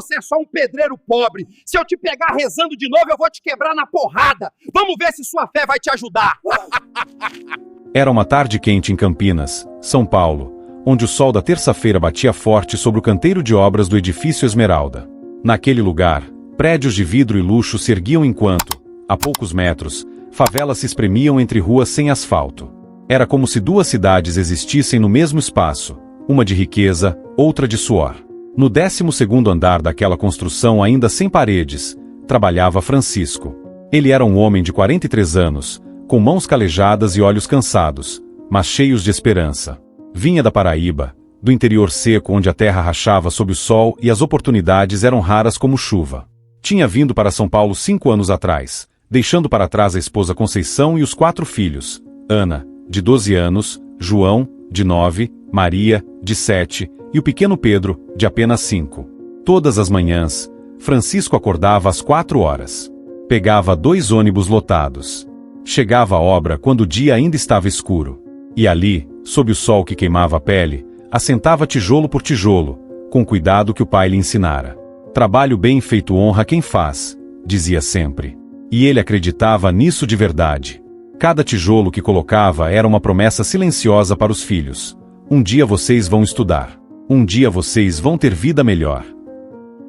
Você é só um pedreiro pobre. Se eu te pegar rezando de novo, eu vou te quebrar na porrada. Vamos ver se sua fé vai te ajudar. Era uma tarde quente em Campinas, São Paulo, onde o sol da terça-feira batia forte sobre o canteiro de obras do edifício Esmeralda. Naquele lugar, prédios de vidro e luxo se erguiam enquanto, a poucos metros, favelas se espremiam entre ruas sem asfalto. Era como se duas cidades existissem no mesmo espaço, uma de riqueza, outra de suor. No 12º andar daquela construção ainda sem paredes, trabalhava Francisco. Ele era um homem de 43 anos, com mãos calejadas e olhos cansados, mas cheios de esperança. Vinha da Paraíba, do interior seco onde a terra rachava sob o sol e as oportunidades eram raras como chuva. Tinha vindo para São Paulo 5 anos atrás, deixando para trás a esposa Conceição e os 4 filhos, Ana, de 12 anos, João, de 9, Maria, de 7, e o pequeno Pedro, de apenas 5. Todas as manhãs, Francisco acordava às 4 horas. Pegava 2 ônibus lotados. Chegava à obra quando o dia ainda estava escuro. E ali, sob o sol que queimava a pele, assentava tijolo por tijolo, com o cuidado que o pai lhe ensinara. Trabalho bem feito honra quem faz, dizia sempre. E ele acreditava nisso de verdade. Cada tijolo que colocava era uma promessa silenciosa para os filhos. Um dia vocês vão estudar. Um dia vocês vão ter vida melhor.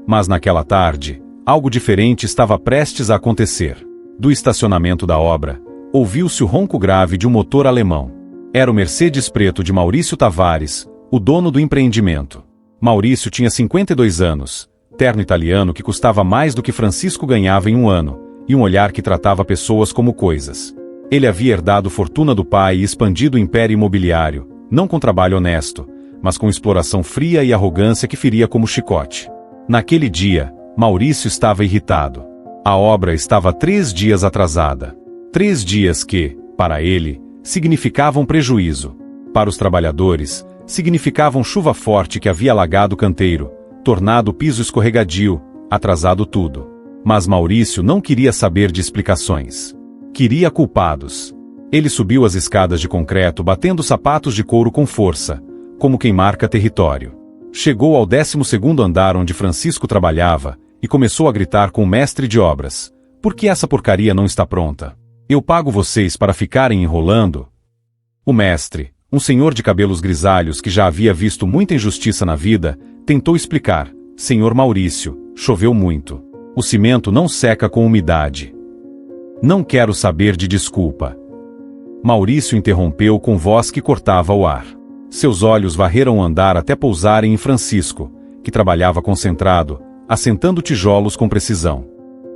Mas naquela tarde, algo diferente estava prestes a acontecer. Do estacionamento da obra, ouviu-se o ronco grave de um motor alemão. Era o Mercedes preto de Maurício Tavares, o dono do empreendimento. Maurício tinha 52 anos, terno italiano que custava mais do que Francisco ganhava em um ano, e um olhar que tratava pessoas como coisas. Ele havia herdado fortuna do pai e expandido o império imobiliário, não com trabalho honesto, mas com exploração fria e arrogância que feria como chicote. Naquele dia, Maurício estava irritado. A obra estava 3 dias atrasada. 3 dias que, para ele, significavam prejuízo. Para os trabalhadores, significavam chuva forte que havia alagado o canteiro, tornado o piso escorregadio, atrasado tudo. Mas Maurício não queria saber de explicações. Queria culpados. Ele subiu as escadas de concreto batendo sapatos de couro com força, como quem marca território. Chegou ao 12º andar onde Francisco trabalhava e começou a gritar com o mestre de obras. Por que essa porcaria não está pronta? Eu pago vocês para ficarem enrolando? O mestre, um senhor de cabelos grisalhos que já havia visto muita injustiça na vida, tentou explicar. Senhor Maurício, choveu muito. O cimento não seca com umidade. Não quero saber de desculpa. Maurício interrompeu com voz que cortava o ar. Seus olhos varreram o andar até pousarem em Francisco, que trabalhava concentrado, assentando tijolos com precisão.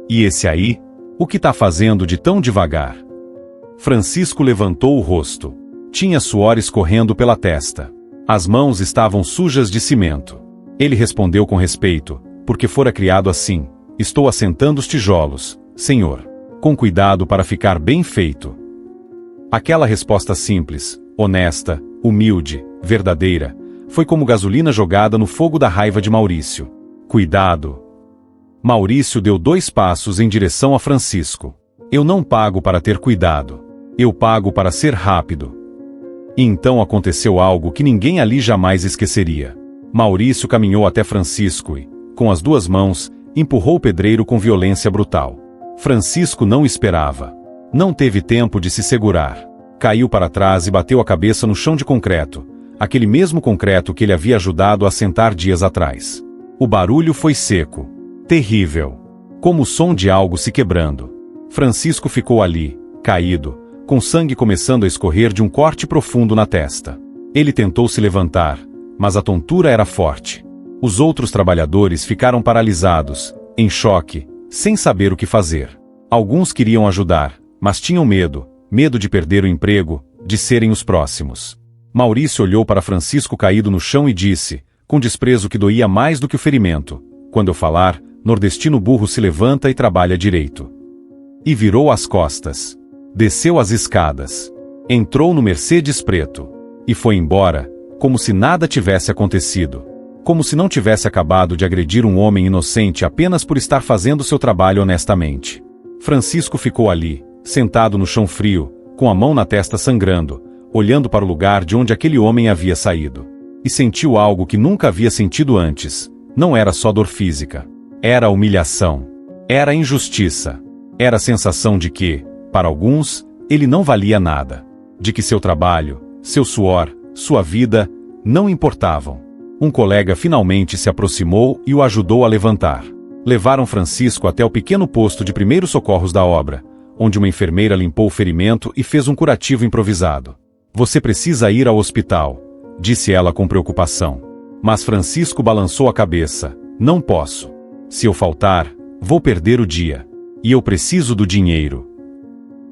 E esse aí? O que tá fazendo de tão devagar? Francisco levantou o rosto. Tinha suor escorrendo pela testa. As mãos estavam sujas de cimento. Ele respondeu com respeito, porque fora criado assim. Estou assentando os tijolos, senhor. Com cuidado para ficar bem feito. Aquela resposta simples, honesta, humilde, verdadeira, foi como gasolina jogada no fogo da raiva de Maurício. Cuidado! Maurício deu 2 passos em direção a Francisco. Eu não pago para ter cuidado. Eu pago para ser rápido. E então aconteceu algo que ninguém ali jamais esqueceria. Maurício caminhou até Francisco e, com as 2 mãos, empurrou o pedreiro com violência brutal. Francisco não esperava. Não teve tempo de se segurar. Caiu para trás e bateu a cabeça no chão de concreto, aquele mesmo concreto que ele havia ajudado a assentar dias atrás. O barulho foi seco. Terrível. Como o som de algo se quebrando. Francisco ficou ali, caído, com sangue começando a escorrer de um corte profundo na testa. Ele tentou se levantar, mas a tontura era forte. Os outros trabalhadores ficaram paralisados, em choque, sem saber o que fazer. Alguns queriam ajudar, mas tinham medo de perder o emprego, de serem os próximos. Maurício olhou para Francisco caído no chão e disse, com desprezo que doía mais do que o ferimento: quando eu falar, nordestino burro se levanta e trabalha direito. E virou as costas. Desceu as escadas. Entrou no Mercedes preto. E foi embora, como se nada tivesse acontecido. Como se não tivesse acabado de agredir um homem inocente apenas por estar fazendo seu trabalho honestamente. Francisco ficou ali, sentado no chão frio, com a mão na testa sangrando, olhando para o lugar de onde aquele homem havia saído. E sentiu algo que nunca havia sentido antes, Não era só dor física. Era humilhação. Era injustiça. Era a sensação de que, para alguns, ele não valia nada. De que seu trabalho, seu suor, sua vida, não importavam. Um colega finalmente se aproximou e o ajudou a levantar. Levaram Francisco até o pequeno posto de primeiros socorros da obra, onde uma enfermeira limpou o ferimento e fez um curativo improvisado. Você precisa ir ao hospital, disse ela com preocupação. Mas Francisco balançou a cabeça. Não posso. Se eu faltar, vou perder o dia. E eu preciso do dinheiro.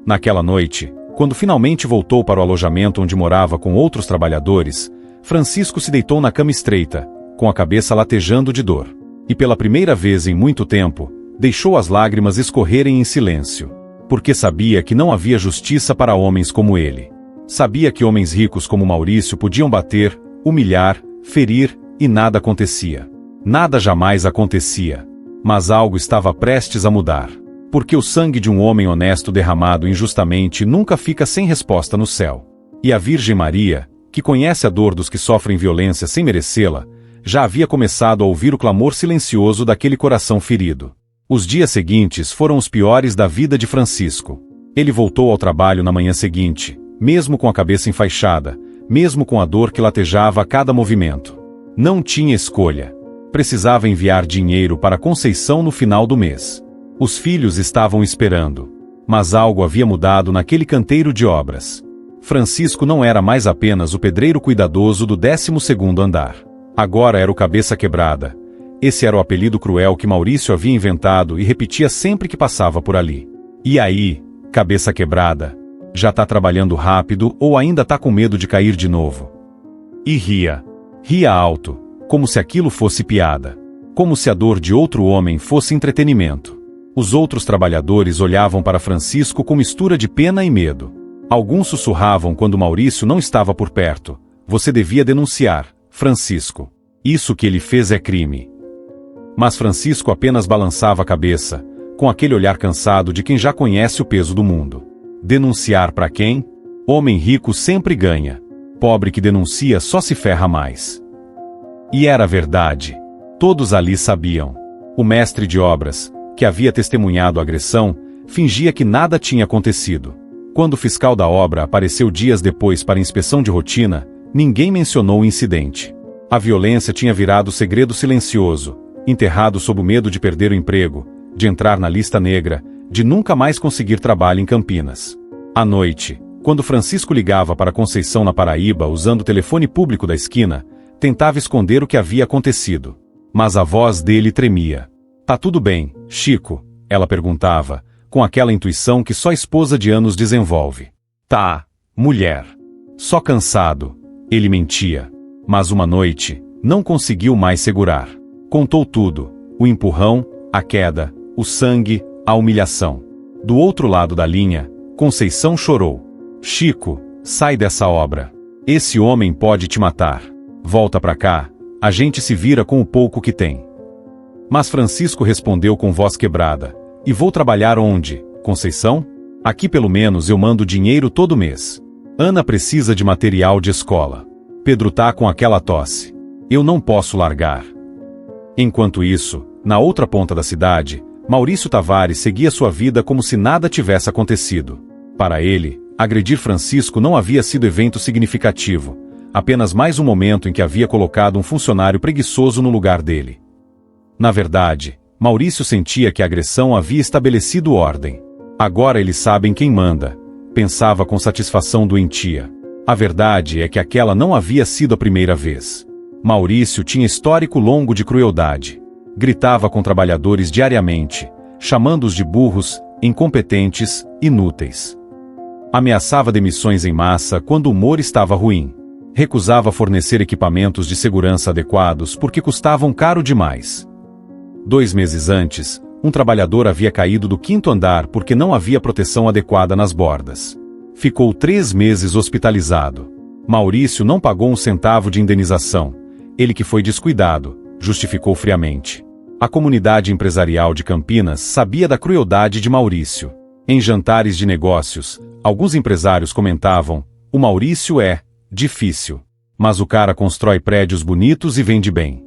Naquela noite, quando finalmente voltou para o alojamento onde morava com outros trabalhadores, Francisco se deitou na cama estreita, com a cabeça latejando de dor. E pela primeira vez em muito tempo, deixou as lágrimas escorrerem em silêncio. Porque sabia que não havia justiça para homens como ele. Sabia que homens ricos como Maurício podiam bater, humilhar, ferir, e nada acontecia. Nada jamais acontecia. Mas algo estava prestes a mudar. Porque o sangue de um homem honesto derramado injustamente nunca fica sem resposta no céu. E a Virgem Maria, que conhece a dor dos que sofrem violência sem merecê-la, já havia começado a ouvir o clamor silencioso daquele coração ferido. Os dias seguintes foram os piores da vida de Francisco. Ele voltou ao trabalho na manhã seguinte, mesmo com a cabeça enfaixada, mesmo com a dor que latejava a cada movimento. Não tinha escolha. Precisava enviar dinheiro para Conceição no final do mês. Os filhos estavam esperando. Mas algo havia mudado naquele canteiro de obras. Francisco não era mais apenas o pedreiro cuidadoso do 12º andar. Agora era o cabeça quebrada. Esse era o apelido cruel que Maurício havia inventado e repetia sempre que passava por ali. E aí, cabeça quebrada? Já tá trabalhando rápido ou ainda tá com medo de cair de novo? E ria. Ria alto, como se aquilo fosse piada. Como se a dor de outro homem fosse entretenimento. Os outros trabalhadores olhavam para Francisco com mistura de pena e medo. Alguns sussurravam quando Maurício não estava por perto. Você devia denunciar, Francisco. Isso que ele fez é crime. Mas Francisco apenas balançava a cabeça, com aquele olhar cansado de quem já conhece o peso do mundo. Denunciar para quem? Homem rico sempre ganha. Pobre que denuncia só se ferra mais. E era verdade. Todos ali sabiam. O mestre de obras, que havia testemunhado a agressão, fingia que nada tinha acontecido. Quando o fiscal da obra apareceu dias depois para inspeção de rotina, ninguém mencionou o incidente. A violência tinha virado segredo silencioso, enterrado sob o medo de perder o emprego, de entrar na lista negra, de nunca mais conseguir trabalho em Campinas. À noite, quando Francisco ligava para Conceição na Paraíba usando o telefone público da esquina, tentava esconder o que havia acontecido. Mas a voz dele tremia. Tá tudo bem, Chico? Ela perguntava, com aquela intuição que só esposa de anos desenvolve. Tá, mulher. Só cansado. Ele mentia. Mas uma noite, não conseguiu mais segurar. Contou tudo. O empurrão, a queda, o sangue, a humilhação. Do outro lado da linha, Conceição chorou. Chico, sai dessa obra. Esse homem pode te matar. Volta pra cá, a gente se vira com o pouco que tem. Mas Francisco respondeu com voz quebrada. E vou trabalhar onde, Conceição? Aqui pelo menos eu mando dinheiro todo mês. Ana precisa de material de escola. Pedro tá com aquela tosse. Eu não posso largar. Enquanto isso, na outra ponta da cidade, Maurício Tavares seguia sua vida como se nada tivesse acontecido. Para ele, agredir Francisco não havia sido evento significativo, apenas mais um momento em que havia colocado um funcionário preguiçoso no lugar dele. Na verdade, Maurício sentia que a agressão havia estabelecido ordem. Agora eles sabem quem manda, pensava com satisfação doentia. A verdade é que aquela não havia sido a primeira vez. Maurício tinha histórico longo de crueldade. Gritava com trabalhadores diariamente, chamando-os de burros, incompetentes, inúteis. Ameaçava demissões em massa quando o humor estava ruim. Recusava fornecer equipamentos de segurança adequados porque custavam caro demais. 2 meses antes, um trabalhador havia caído do 5º andar porque não havia proteção adequada nas bordas. Ficou 3 meses hospitalizado. Maurício não pagou um centavo de indenização. Ele que foi descuidado, justificou friamente. A comunidade empresarial de Campinas sabia da crueldade de Maurício. Em jantares de negócios, alguns empresários comentavam: o Maurício é difícil, mas o cara constrói prédios bonitos e vende bem.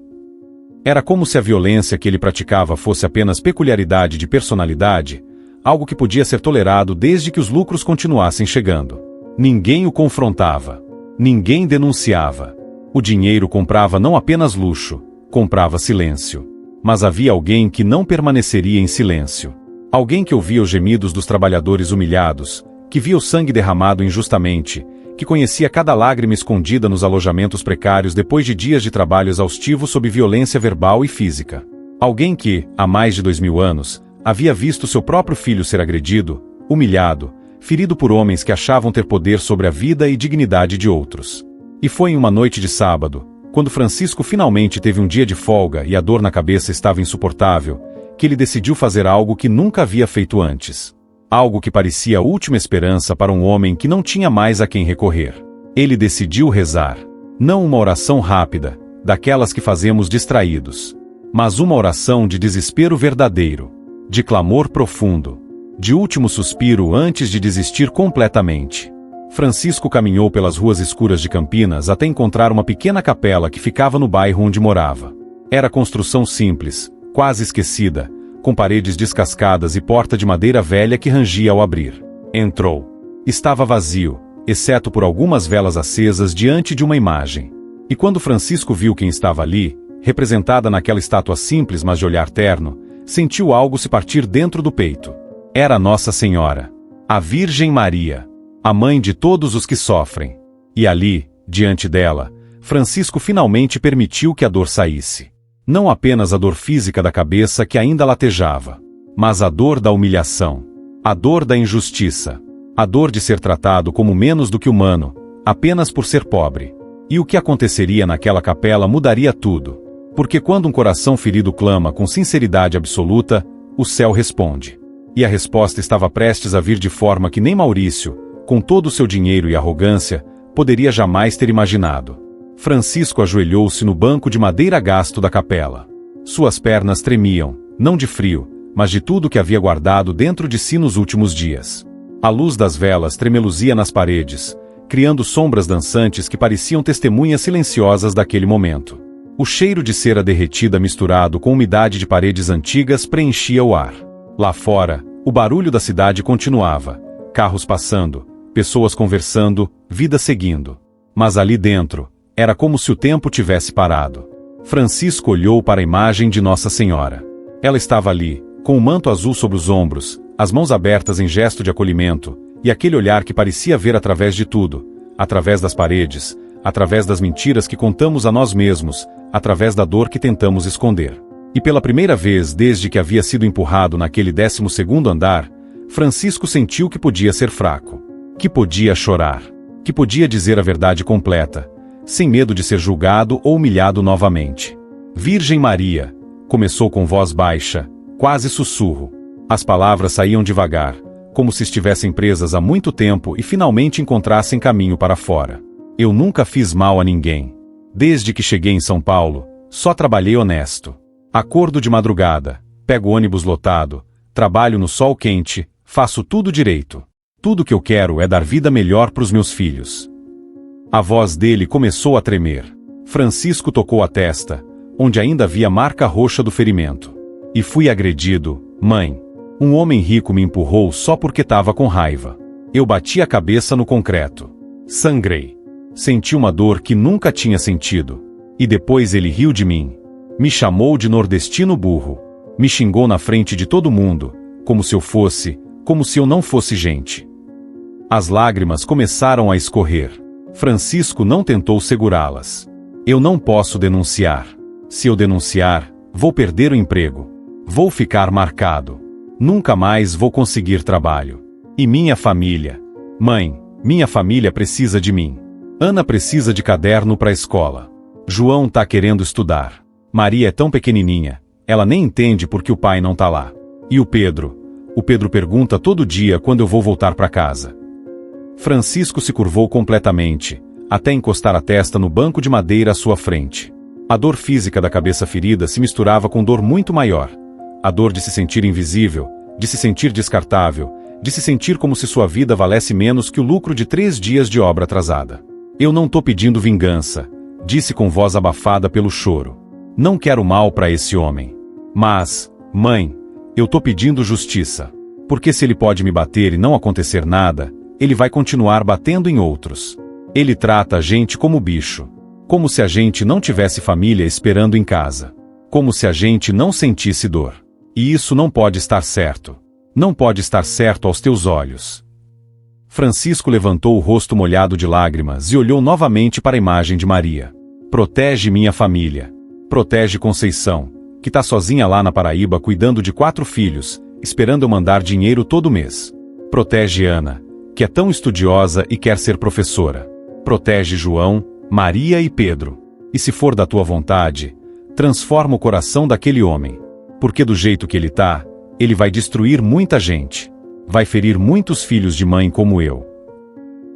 Era como se a violência que ele praticava fosse apenas peculiaridade de personalidade, algo que podia ser tolerado desde que os lucros continuassem chegando. Ninguém o confrontava. Ninguém denunciava. O dinheiro comprava não apenas luxo, comprava silêncio. Mas havia alguém que não permaneceria em silêncio. Alguém que ouvia os gemidos dos trabalhadores humilhados, que via o sangue derramado injustamente, que conhecia cada lágrima escondida nos alojamentos precários depois de dias de trabalho exaustivo sob violência verbal e física. Alguém que, há mais de 2000 anos, havia visto seu próprio filho ser agredido, humilhado, ferido por homens que achavam ter poder sobre a vida e dignidade de outros. E foi em uma noite de sábado, quando Francisco finalmente teve um dia de folga e a dor na cabeça estava insuportável, que ele decidiu fazer algo que nunca havia feito antes. Algo que parecia a última esperança para um homem que não tinha mais a quem recorrer. Ele decidiu rezar. Não uma oração rápida, daquelas que fazemos distraídos, mas uma oração de desespero verdadeiro, de clamor profundo, de último suspiro antes de desistir completamente. Francisco caminhou pelas ruas escuras de Campinas até encontrar uma pequena capela que ficava no bairro onde morava. Era construção simples, quase esquecida, com paredes descascadas e porta de madeira velha que rangia ao abrir. Entrou. Estava vazio, exceto por algumas velas acesas diante de uma imagem. E quando Francisco viu quem estava ali, representada naquela estátua simples mas de olhar terno, sentiu algo se partir dentro do peito. Era Nossa Senhora, a Virgem Maria, a mãe de todos os que sofrem. E ali, diante dela, Francisco finalmente permitiu que a dor saísse. Não apenas a dor física da cabeça que ainda latejava, mas a dor da humilhação, a dor da injustiça, a dor de ser tratado como menos do que humano, apenas por ser pobre. E o que aconteceria naquela capela mudaria tudo, porque quando um coração ferido clama com sinceridade absoluta, o céu responde. E a resposta estava prestes a vir de forma que nem Maurício, com todo o seu dinheiro e arrogância, poderia jamais ter imaginado. Francisco ajoelhou-se no banco de madeira gasto da capela. Suas pernas tremiam, não de frio, mas de tudo que havia guardado dentro de si nos últimos dias. A luz das velas tremeluzia nas paredes, criando sombras dançantes que pareciam testemunhas silenciosas daquele momento. O cheiro de cera derretida misturado com umidade de paredes antigas preenchia o ar. Lá fora, o barulho da cidade continuava. Carros passando, pessoas conversando, vida seguindo. Mas ali dentro, era como se o tempo tivesse parado. Francisco olhou para a imagem de Nossa Senhora. Ela estava ali, com o manto azul sobre os ombros, as mãos abertas em gesto de acolhimento, e aquele olhar que parecia ver através de tudo, através das paredes, através das mentiras que contamos a nós mesmos, através da dor que tentamos esconder. E pela primeira vez desde que havia sido empurrado naquele 12º andar, Francisco sentiu que podia ser fraco, que podia chorar, que podia dizer a verdade completa, sem medo de ser julgado ou humilhado novamente. Virgem Maria, começou com voz baixa, quase sussurro. As palavras saíam devagar, como se estivessem presas há muito tempo e finalmente encontrassem caminho para fora. Eu nunca fiz mal a ninguém. Desde que cheguei em São Paulo, só trabalhei honesto. Acordo de madrugada, pego ônibus lotado, trabalho no sol quente, faço tudo direito. Tudo que eu quero é dar vida melhor para os meus filhos. A voz dele começou a tremer. Francisco tocou a testa, onde ainda havia marca roxa do ferimento. E fui agredido, mãe. Um homem rico me empurrou só porque estava com raiva. Eu bati a cabeça no concreto. Sangrei. Senti uma dor que nunca tinha sentido. E depois ele riu de mim. Me chamou de nordestino burro. Me xingou na frente de todo mundo, como se eu não fosse gente. As lágrimas começaram a escorrer. Francisco não tentou segurá-las. Eu não posso denunciar. Se eu denunciar, vou perder o emprego. Vou ficar marcado. Nunca mais vou conseguir trabalho. E minha família? Mãe, minha família precisa de mim. Ana precisa de caderno para a escola. João tá querendo estudar. Maria é tão pequenininha, ela nem entende porque o pai não tá lá. E o Pedro? O Pedro pergunta todo dia quando eu vou voltar para casa. Francisco se curvou completamente, até encostar a testa no banco de madeira à sua frente. A dor física da cabeça ferida se misturava com dor muito maior. A dor de se sentir invisível, de se sentir descartável, de se sentir como se sua vida valesse menos que o lucro de 3 dias de obra atrasada. Eu não tô pedindo vingança, disse com voz abafada pelo choro. Não quero mal para esse homem. Mas, mãe, eu tô pedindo justiça. Porque se ele pode me bater e não acontecer nada, ele vai continuar batendo em outros. Ele trata a gente como bicho. Como se a gente não tivesse família esperando em casa. Como se a gente não sentisse dor. E isso não pode estar certo. Não pode estar certo aos teus olhos. Francisco levantou o rosto molhado de lágrimas e olhou novamente para a imagem de Maria. Protege minha família. Protege Conceição, que tá sozinha lá na Paraíba cuidando de 4 filhos, esperando eu mandar dinheiro todo mês. Protege Ana, que é tão estudiosa e quer ser professora. Protege João, Maria e Pedro. E se for da tua vontade, transforma o coração daquele homem. Porque do jeito que ele tá, ele vai destruir muita gente. Vai ferir muitos filhos de mãe como eu.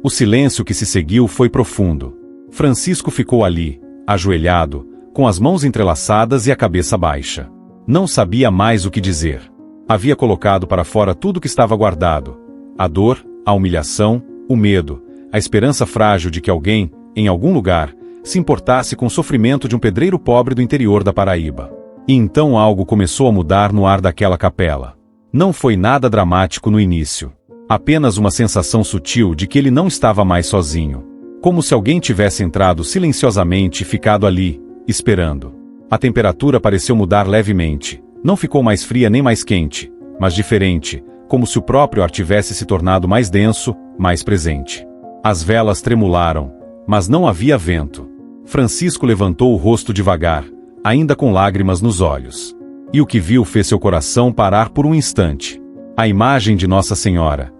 O silêncio que se seguiu foi profundo. Francisco ficou ali, ajoelhado, com as mãos entrelaçadas e a cabeça baixa. Não sabia mais o que dizer. Havia colocado para fora tudo que estava guardado. A dor, a humilhação, o medo, a esperança frágil de que alguém, em algum lugar, se importasse com o sofrimento de um pedreiro pobre do interior da Paraíba. E então algo começou a mudar no ar daquela capela. Não foi nada dramático no início. Apenas uma sensação sutil de que ele não estava mais sozinho. Como se alguém tivesse entrado silenciosamente e ficado ali, esperando. A temperatura pareceu mudar levemente. Não ficou mais fria nem mais quente, mas diferente, como se o próprio ar tivesse se tornado mais denso, mais presente. As velas tremularam, mas não havia vento. Francisco levantou o rosto devagar, ainda com lágrimas nos olhos. E o que viu fez seu coração parar por um instante. A imagem de Nossa Senhora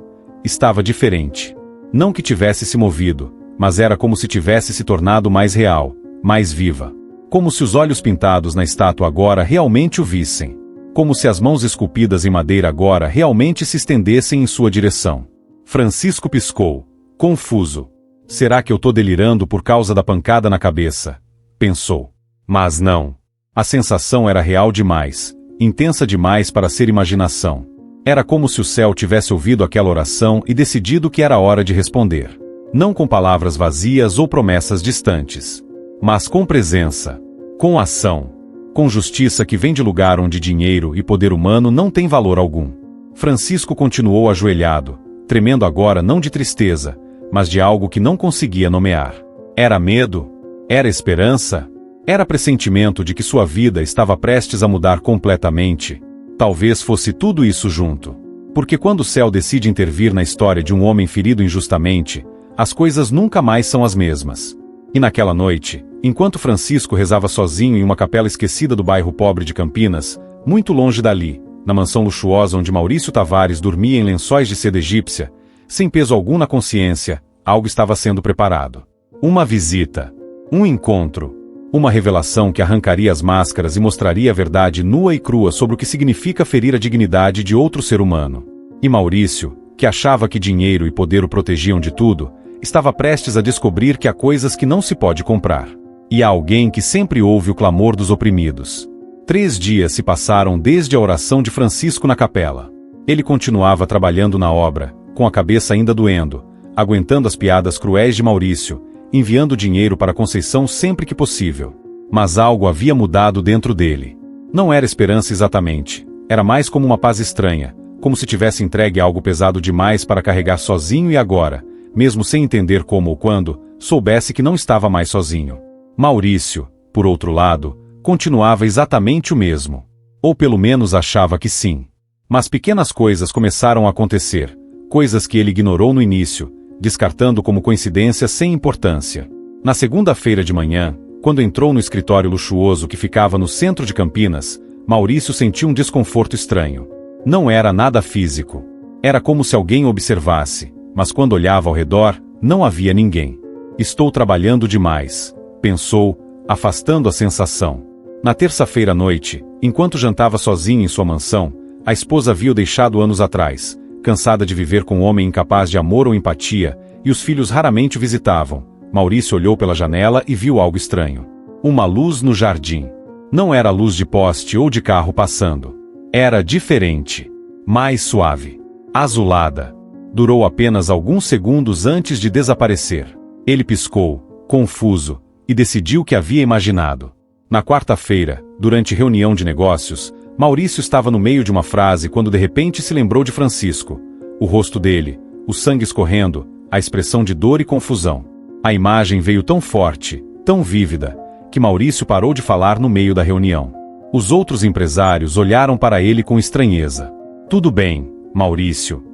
estava diferente. Não que tivesse se movido, mas era como se tivesse se tornado mais real, mais viva. Como se os olhos pintados na estátua agora realmente o vissem. Como se as mãos esculpidas em madeira agora realmente se estendessem em sua direção. Francisco piscou, confuso. Será que eu tô delirando por causa da pancada na cabeça? Pensou. Mas não. A sensação era real demais, intensa demais para ser imaginação. Era como se o céu tivesse ouvido aquela oração e decidido que era hora de responder. Não com palavras vazias ou promessas distantes, mas com presença, com ação, com justiça que vem de lugar onde dinheiro e poder humano não têm valor algum. Francisco continuou ajoelhado, tremendo agora não de tristeza, mas de algo que não conseguia nomear. Era medo? Era esperança? Era pressentimento de que sua vida estava prestes a mudar completamente? Talvez fosse tudo isso junto. Porque quando o céu decide intervir na história de um homem ferido injustamente, as coisas nunca mais são as mesmas. E naquela noite, enquanto Francisco rezava sozinho em uma capela esquecida do bairro pobre de Campinas, muito longe dali, na mansão luxuosa onde Maurício Tavares dormia em lençóis de seda egípcia, sem peso algum na consciência, algo estava sendo preparado. Uma visita. Um encontro. Uma revelação que arrancaria as máscaras e mostraria a verdade nua e crua sobre o que significa ferir a dignidade de outro ser humano. E Maurício, que achava que dinheiro e poder o protegiam de tudo, estava prestes a descobrir que há coisas que não se pode comprar. E há alguém que sempre ouve o clamor dos oprimidos. 3 dias se passaram desde a oração de Francisco na capela. Ele continuava trabalhando na obra, com a cabeça ainda doendo, aguentando as piadas cruéis de Maurício, enviando dinheiro para Conceição sempre que possível. Mas algo havia mudado dentro dele. Não era esperança exatamente, era mais como uma paz estranha, como se tivesse entregue algo pesado demais para carregar sozinho e agora, mesmo sem entender como ou quando, soubesse que não estava mais sozinho. Maurício, por outro lado, continuava exatamente o mesmo. Ou pelo menos achava que sim. Mas pequenas coisas começaram a acontecer, coisas que ele ignorou no início, descartando como coincidência sem importância. Na segunda-feira de manhã, quando entrou no escritório luxuoso que ficava no centro de Campinas, Maurício sentiu um desconforto estranho. Não era nada físico. Era como se alguém o observasse, mas quando olhava ao redor, não havia ninguém. Estou trabalhando demais, pensou, afastando a sensação. Na terça-feira à noite, enquanto jantava sozinho em sua mansão, a esposa havia o deixado anos atrás, cansada de viver com um homem incapaz de amor ou empatia, e os filhos raramente o visitavam. Maurício olhou pela janela e viu algo estranho. Uma luz no jardim. Não era luz de poste ou de carro passando. Era diferente. Mais suave. Azulada. Durou apenas alguns segundos antes de desaparecer. Ele piscou, confuso, e decidiu que havia imaginado. Na quarta-feira, durante reunião de negócios, Maurício estava no meio de uma frase quando de repente se lembrou de Francisco. O rosto dele, o sangue escorrendo, a expressão de dor e confusão. A imagem veio tão forte, tão vívida, que Maurício parou de falar no meio da reunião. Os outros empresários olharam para ele com estranheza. Tudo bem, Maurício.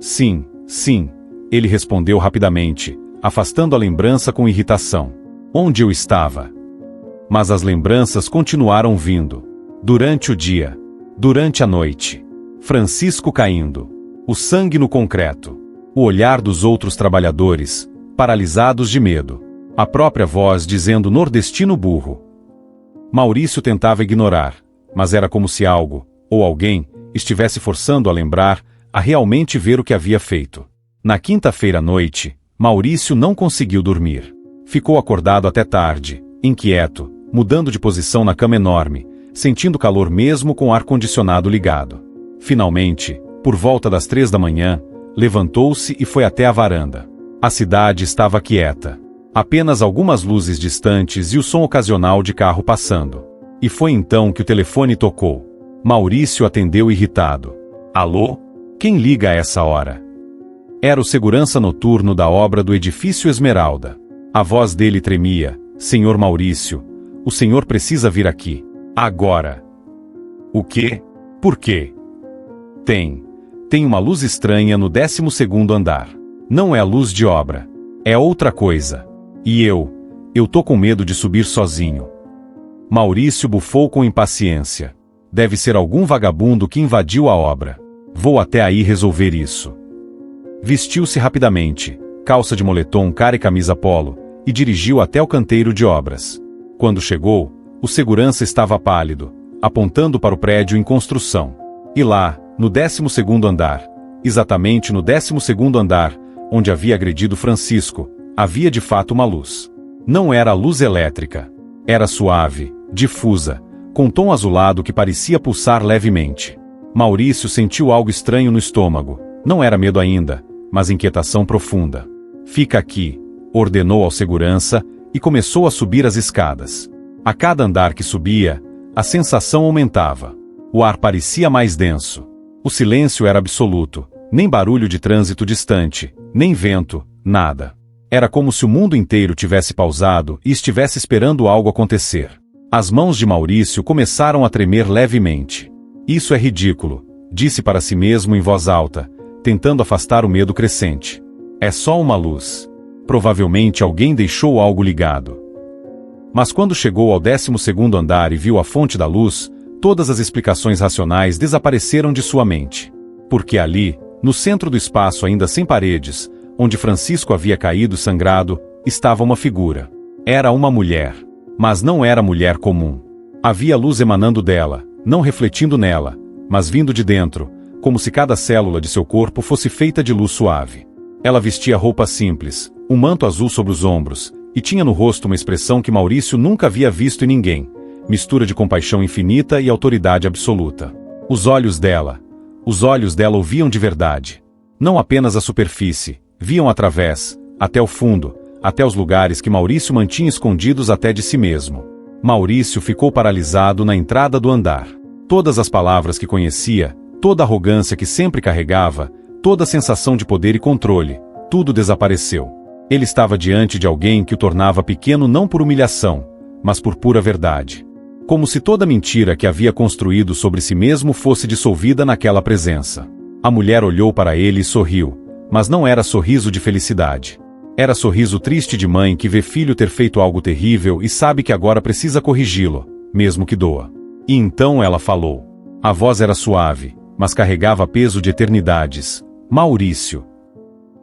Sim, sim, ele respondeu rapidamente, afastando a lembrança com irritação. Onde eu estava? Mas as lembranças continuaram vindo. Durante o dia. Durante a noite. Francisco caindo. O sangue no concreto. O olhar dos outros trabalhadores, paralisados de medo. A própria voz dizendo nordestino burro. Maurício tentava ignorar, mas era como se algo, ou alguém, estivesse forçando a lembrar, a realmente ver o que havia feito. Na quinta-feira à noite, Maurício não conseguiu dormir. Ficou acordado até tarde, inquieto, mudando de posição na cama enorme, sentindo calor mesmo com o ar-condicionado ligado. Finalmente, por volta das 3 da manhã, levantou-se e foi até a varanda. A cidade estava quieta. Apenas algumas luzes distantes e o som ocasional de carro passando. E foi então que o telefone tocou. Maurício atendeu irritado. Alô? Quem liga a essa hora? Era o segurança noturno da obra do edifício Esmeralda. A voz dele tremia. Senhor Maurício, o senhor precisa vir aqui. Agora. O quê? Por quê? Tem uma luz estranha no 12º andar. Não é a luz de obra. É outra coisa. E eu tô com medo de subir sozinho. Maurício bufou com impaciência. Deve ser algum vagabundo que invadiu a obra. Vou até aí resolver isso. Vestiu-se rapidamente, calça de moletom, cara e camisa polo, e dirigiu até o canteiro de obras. Quando chegou, o segurança estava pálido, apontando para o prédio em construção. E lá, no 12º andar, exatamente no 12º andar, onde havia agredido Francisco, havia de fato uma luz. Não era a luz elétrica. Era suave, difusa, com tom azulado que parecia pulsar levemente. Maurício sentiu algo estranho no estômago. Não era medo ainda, mas inquietação profunda. Fica aqui, ordenou ao segurança, e começou a subir as escadas. A cada andar que subia, a sensação aumentava. O ar parecia mais denso. O silêncio era absoluto, nem barulho de trânsito distante, nem vento, nada. Era como se o mundo inteiro tivesse pausado e estivesse esperando algo acontecer. As mãos de Maurício começaram a tremer levemente. Isso é ridículo, disse para si mesmo em voz alta, tentando afastar o medo crescente. É só uma luz. Provavelmente alguém deixou algo ligado. Mas quando chegou ao 12º andar e viu a fonte da luz, todas as explicações racionais desapareceram de sua mente. Porque ali, no centro do espaço ainda sem paredes, onde Francisco havia caído sangrado, estava uma figura. Era uma mulher. Mas não era mulher comum. Havia luz emanando dela, não refletindo nela, mas vindo de dentro, como se cada célula de seu corpo fosse feita de luz suave. Ela vestia roupa simples, um manto azul sobre os ombros, e tinha no rosto uma expressão que Maurício nunca havia visto em ninguém, mistura de compaixão infinita e autoridade absoluta. Os olhos dela ouviam de verdade. Não apenas a superfície, viam através, até o fundo, até os lugares que Maurício mantinha escondidos até de si mesmo. Maurício ficou paralisado na entrada do andar. Todas as palavras que conhecia, toda a arrogância que sempre carregava, toda a sensação de poder e controle, tudo desapareceu. Ele estava diante de alguém que o tornava pequeno não por humilhação, mas por pura verdade. Como se toda mentira que havia construído sobre si mesmo fosse dissolvida naquela presença. A mulher olhou para ele e sorriu, mas não era sorriso de felicidade. Era sorriso triste de mãe que vê filho ter feito algo terrível e sabe que agora precisa corrigi-lo, mesmo que doa. E então ela falou. A voz era suave, mas carregava peso de eternidades. Maurício.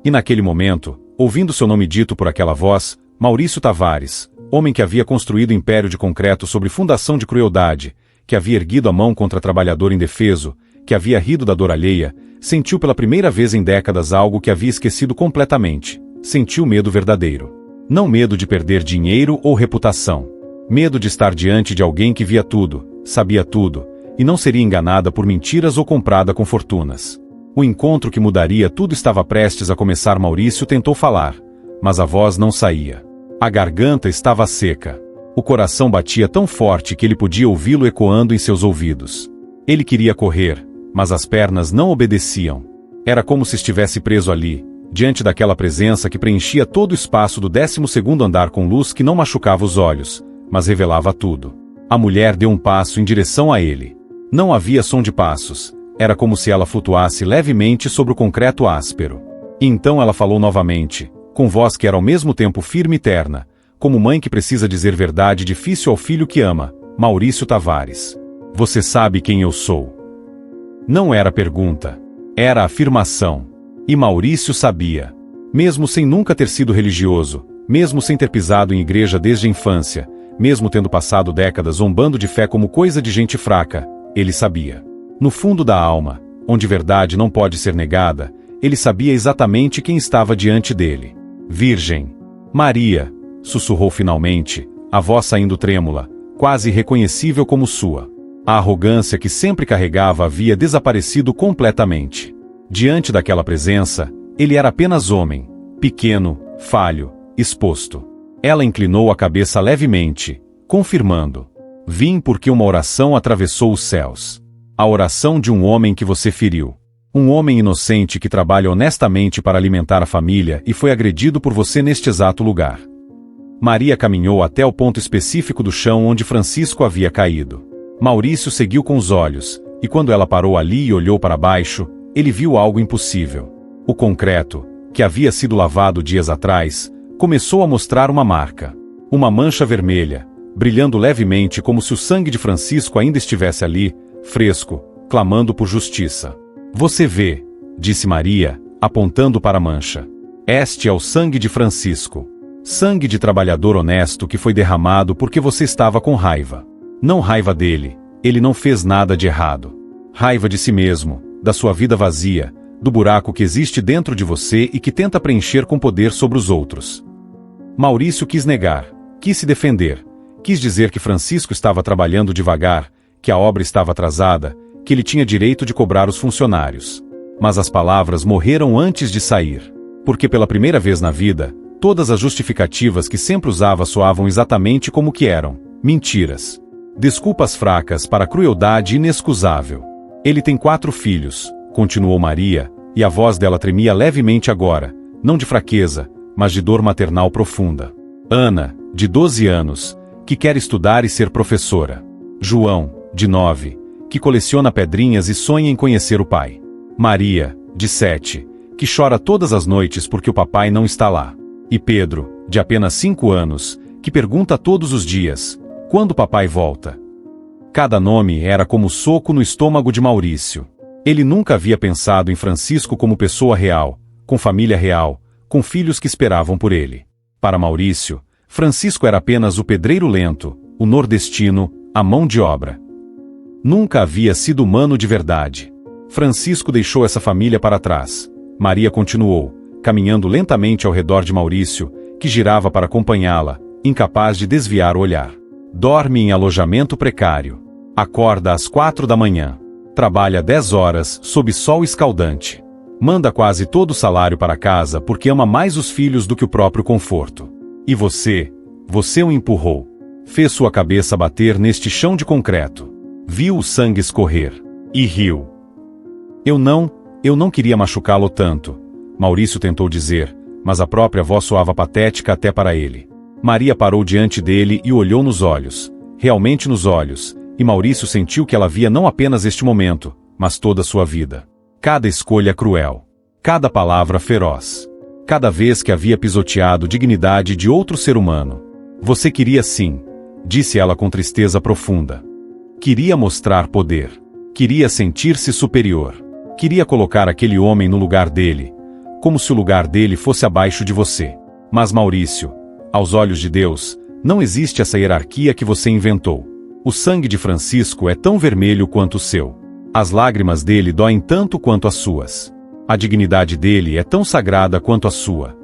E naquele momento, ouvindo seu nome dito por aquela voz, Maurício Tavares, homem que havia construído império de concreto sobre fundação de crueldade, que havia erguido a mão contra trabalhador indefeso, que havia rido da dor alheia, sentiu pela primeira vez em décadas algo que havia esquecido completamente. Sentiu medo verdadeiro. Não medo de perder dinheiro ou reputação. Medo de estar diante de alguém que via tudo, sabia tudo, e não seria enganada por mentiras ou comprada com fortunas. O encontro que mudaria tudo estava prestes a começar. Maurício tentou falar, mas a voz não saía. A garganta estava seca. O coração batia tão forte que ele podia ouvi-lo ecoando em seus ouvidos. Ele queria correr, mas as pernas não obedeciam. Era como se estivesse preso ali, diante daquela presença que preenchia todo o espaço do 12º andar com luz que não machucava os olhos, mas revelava tudo. A mulher deu um passo em direção a ele. Não havia som de passos. Era como se ela flutuasse levemente sobre o concreto áspero. E então ela falou novamente, com voz que era ao mesmo tempo firme e terna, como mãe que precisa dizer verdade difícil ao filho que ama: Maurício Tavares. Você sabe quem eu sou. Não era pergunta. Era afirmação. E Maurício sabia. Mesmo sem nunca ter sido religioso, mesmo sem ter pisado em igreja desde a infância, mesmo tendo passado décadas zombando de fé como coisa de gente fraca, ele sabia. No fundo da alma, onde verdade não pode ser negada, ele sabia exatamente quem estava diante dele. Virgem. Maria, sussurrou finalmente, a voz saindo trêmula, quase irreconhecível como sua. A arrogância que sempre carregava havia desaparecido completamente. Diante daquela presença, ele era apenas homem, pequeno, falho, exposto. Ela inclinou a cabeça levemente, confirmando. Vim porque uma oração atravessou os céus. A oração de um homem que você feriu. Um homem inocente que trabalha honestamente para alimentar a família e foi agredido por você neste exato lugar. Maria caminhou até o ponto específico do chão onde Francisco havia caído. Maurício seguiu com os olhos, e quando ela parou ali e olhou para baixo, ele viu algo impossível. O concreto, que havia sido lavado dias atrás, começou a mostrar uma marca. Uma mancha vermelha, brilhando levemente como se o sangue de Francisco ainda estivesse ali, fresco, clamando por justiça. Você vê, disse Maria, apontando para a mancha. Este é o sangue de Francisco. Sangue de trabalhador honesto que foi derramado porque você estava com raiva. Não raiva dele, ele não fez nada de errado. Raiva de si mesmo, da sua vida vazia, do buraco que existe dentro de você e que tenta preencher com poder sobre os outros. Maurício quis negar, quis se defender, quis dizer que Francisco estava trabalhando devagar, que a obra estava atrasada, que ele tinha direito de cobrar os funcionários. Mas as palavras morreram antes de sair, porque pela primeira vez na vida, todas as justificativas que sempre usava soavam exatamente como que eram: mentiras. Desculpas fracas para a crueldade inexcusável. Ele tem 4 filhos, continuou Maria, e a voz dela tremia levemente agora, não de fraqueza, mas de dor maternal profunda. Ana, de 12 anos, que quer estudar e ser professora. João, de 9, que coleciona pedrinhas e sonha em conhecer o pai. Maria, de 7, que chora todas as noites porque o papai não está lá. E Pedro, de apenas 5 anos, que pergunta todos os dias: quando o papai volta? Cada nome era como soco no estômago de Maurício. Ele nunca havia pensado em Francisco como pessoa real, com família real, com filhos que esperavam por ele. Para Maurício, Francisco era apenas o pedreiro lento, o nordestino, a mão de obra. Nunca havia sido humano de verdade. Francisco deixou essa família para trás. Maria continuou, caminhando lentamente ao redor de Maurício, que girava para acompanhá-la, incapaz de desviar o olhar. Dorme em alojamento precário. Acorda às 4 da manhã. Trabalha 10 horas, sob sol escaldante. Manda quase todo o salário para casa porque ama mais os filhos do que o próprio conforto. E você o empurrou. Fez sua cabeça bater neste chão de concreto. Viu o sangue escorrer. E riu. Eu não queria machucá-lo tanto, Maurício tentou dizer, mas a própria voz soava patética até para ele. Maria parou diante dele e o olhou nos olhos, realmente nos olhos, e Maurício sentiu que ela via não apenas este momento, mas toda a sua vida. Cada escolha cruel. Cada palavra feroz. Cada vez que havia pisoteado a dignidade de outro ser humano. Você queria sim, disse ela com tristeza profunda. Queria mostrar poder. Queria sentir-se superior. Queria colocar aquele homem no lugar dele, como se o lugar dele fosse abaixo de você. Mas Maurício, aos olhos de Deus, não existe essa hierarquia que você inventou. O sangue de Francisco é tão vermelho quanto o seu. As lágrimas dele doem tanto quanto as suas. A dignidade dele é tão sagrada quanto a sua.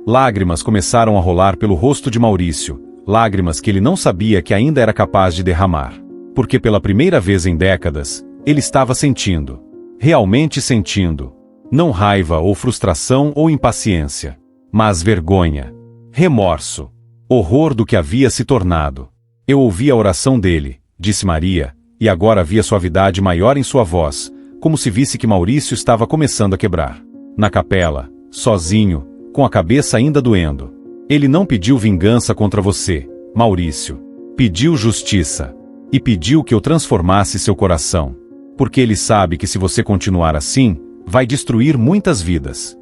Lágrimas começaram a rolar pelo rosto de Maurício, lágrimas que ele não sabia que ainda era capaz de derramar. Porque pela primeira vez em décadas, ele estava sentindo. Realmente sentindo. Não raiva ou frustração ou impaciência. Mas vergonha. Remorso. Horror do que havia se tornado. Eu ouvi a oração dele, disse Maria, e agora havia suavidade maior em sua voz, como se visse que Maurício estava começando a quebrar. Na capela, sozinho, com a cabeça ainda doendo. Ele não pediu vingança contra você, Maurício. Pediu justiça. E pediu que eu transformasse seu coração. Porque ele sabe que se você continuar assim, vai destruir muitas vidas.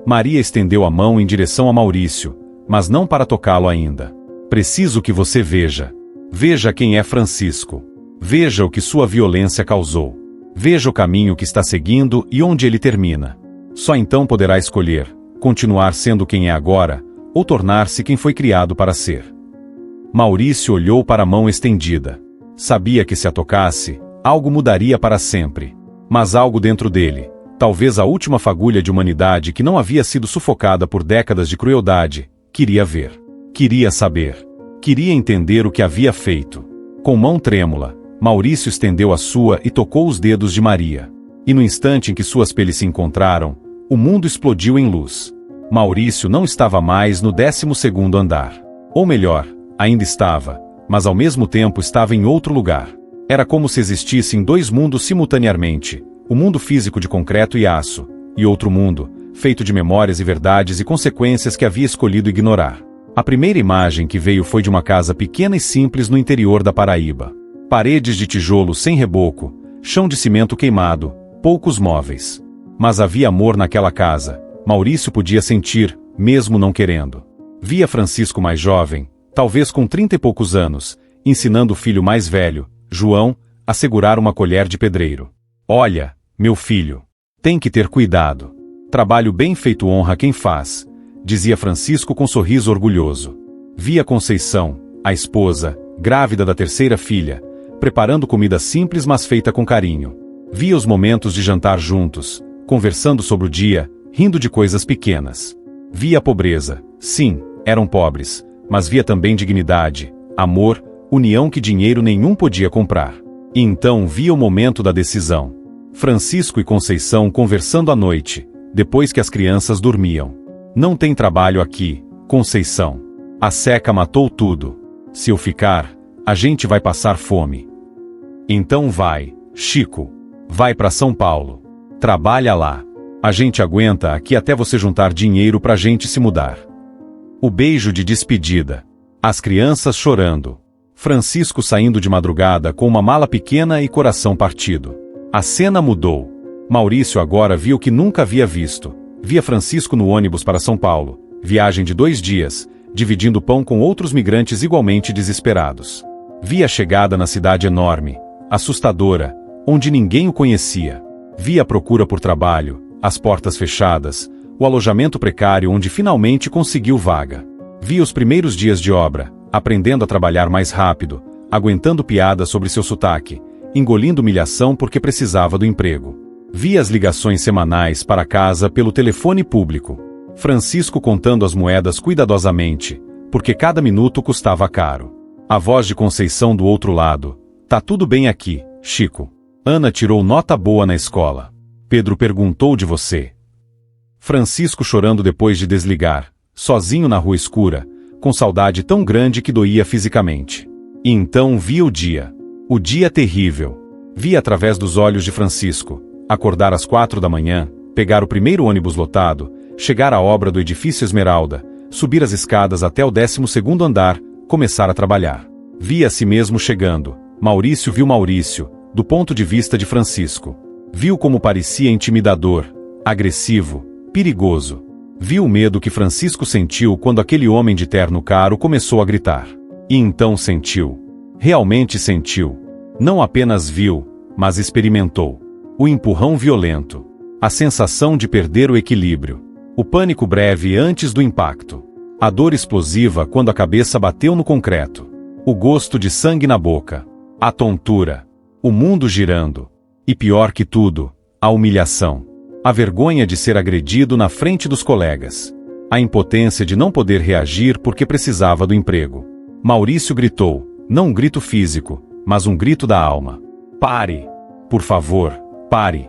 Maria estendeu a mão em direção a Maurício, mas não para tocá-lo ainda. Preciso que você veja. Veja quem é Francisco. Veja o que sua violência causou. Veja o caminho que está seguindo e onde ele termina. Só então poderá escolher, continuar sendo quem é agora, ou tornar-se quem foi criado para ser. Maurício olhou para a mão estendida. Sabia que se a tocasse, algo mudaria para sempre. Mas algo dentro dele, talvez a última fagulha de humanidade que não havia sido sufocada por décadas de crueldade, queria ver. Queria saber. Queria entender o que havia feito. Com mão trêmula, Maurício estendeu a sua e tocou os dedos de Maria. E no instante em que suas peles se encontraram, o mundo explodiu em luz. Maurício não estava mais no 12º andar. Ou melhor, ainda estava, mas ao mesmo tempo estava em outro lugar. Era como se existissem dois mundos simultaneamente, o mundo físico de concreto e aço, e outro mundo, feito de memórias e verdades e consequências que havia escolhido ignorar. A primeira imagem que veio foi de uma casa pequena e simples no interior da Paraíba. Paredes de tijolo sem reboco, chão de cimento queimado, poucos móveis. Mas havia amor naquela casa. Maurício podia sentir, mesmo não querendo. Via Francisco mais jovem, talvez com 30 e poucos anos, ensinando o filho mais velho, João, a segurar uma colher de pedreiro. Olha, meu filho, tem que ter cuidado. Trabalho bem feito honra quem faz, dizia Francisco com sorriso orgulhoso. Via Conceição, a esposa, grávida da terceira filha, preparando comida simples mas feita com carinho. Via os momentos de jantar juntos, conversando sobre o dia, rindo de coisas pequenas. Via a pobreza. Sim, eram pobres, mas via também dignidade, amor, união que dinheiro nenhum podia comprar. E então via o momento da decisão. Francisco e Conceição conversando à noite, depois que as crianças dormiam. Não tem trabalho aqui, Conceição. A seca matou tudo. Se eu ficar, a gente vai passar fome. Então vai, Chico. Vai para São Paulo. Trabalha lá. A gente aguenta aqui até você juntar dinheiro pra gente se mudar. O beijo de despedida. As crianças chorando. Francisco saindo de madrugada com uma mala pequena e coração partido. A cena mudou. Maurício agora viu o que nunca havia visto. Via Francisco no ônibus para São Paulo, viagem de 2 dias, dividindo pão com outros migrantes igualmente desesperados. Via a chegada na cidade enorme, assustadora, onde ninguém o conhecia. Via a procura por trabalho, as portas fechadas, o alojamento precário onde finalmente conseguiu vaga. Via os primeiros dias de obra, aprendendo a trabalhar mais rápido, aguentando piadas sobre seu sotaque, engolindo humilhação porque precisava do emprego. Via as ligações semanais para casa pelo telefone público. Francisco contando as moedas cuidadosamente, porque cada minuto custava caro. A voz de Conceição do outro lado. Tá tudo bem aqui, Chico. Ana tirou nota boa na escola. Pedro perguntou de você. Francisco chorando depois de desligar, sozinho na rua escura, com saudade tão grande que doía fisicamente. E então via o dia. O dia terrível. Via através dos olhos de Francisco. Acordar às 4 da manhã, pegar o primeiro ônibus lotado, chegar à obra do edifício Esmeralda, subir as escadas até o 12º andar, começar a trabalhar. Via a si mesmo chegando. Maurício viu Maurício, do ponto de vista de Francisco. Viu como parecia intimidador, agressivo, perigoso. Viu o medo que Francisco sentiu quando aquele homem de terno caro começou a gritar. E então sentiu. Realmente sentiu. Não apenas viu, mas experimentou. O empurrão violento. A sensação de perder o equilíbrio. O pânico breve antes do impacto. A dor explosiva quando a cabeça bateu no concreto. O gosto de sangue na boca. A tontura. O mundo girando. E pior que tudo, a humilhação. A vergonha de ser agredido na frente dos colegas. A impotência de não poder reagir porque precisava do emprego. Maurício gritou, não um grito físico, mas um grito da alma. Pare! Por favor, pare!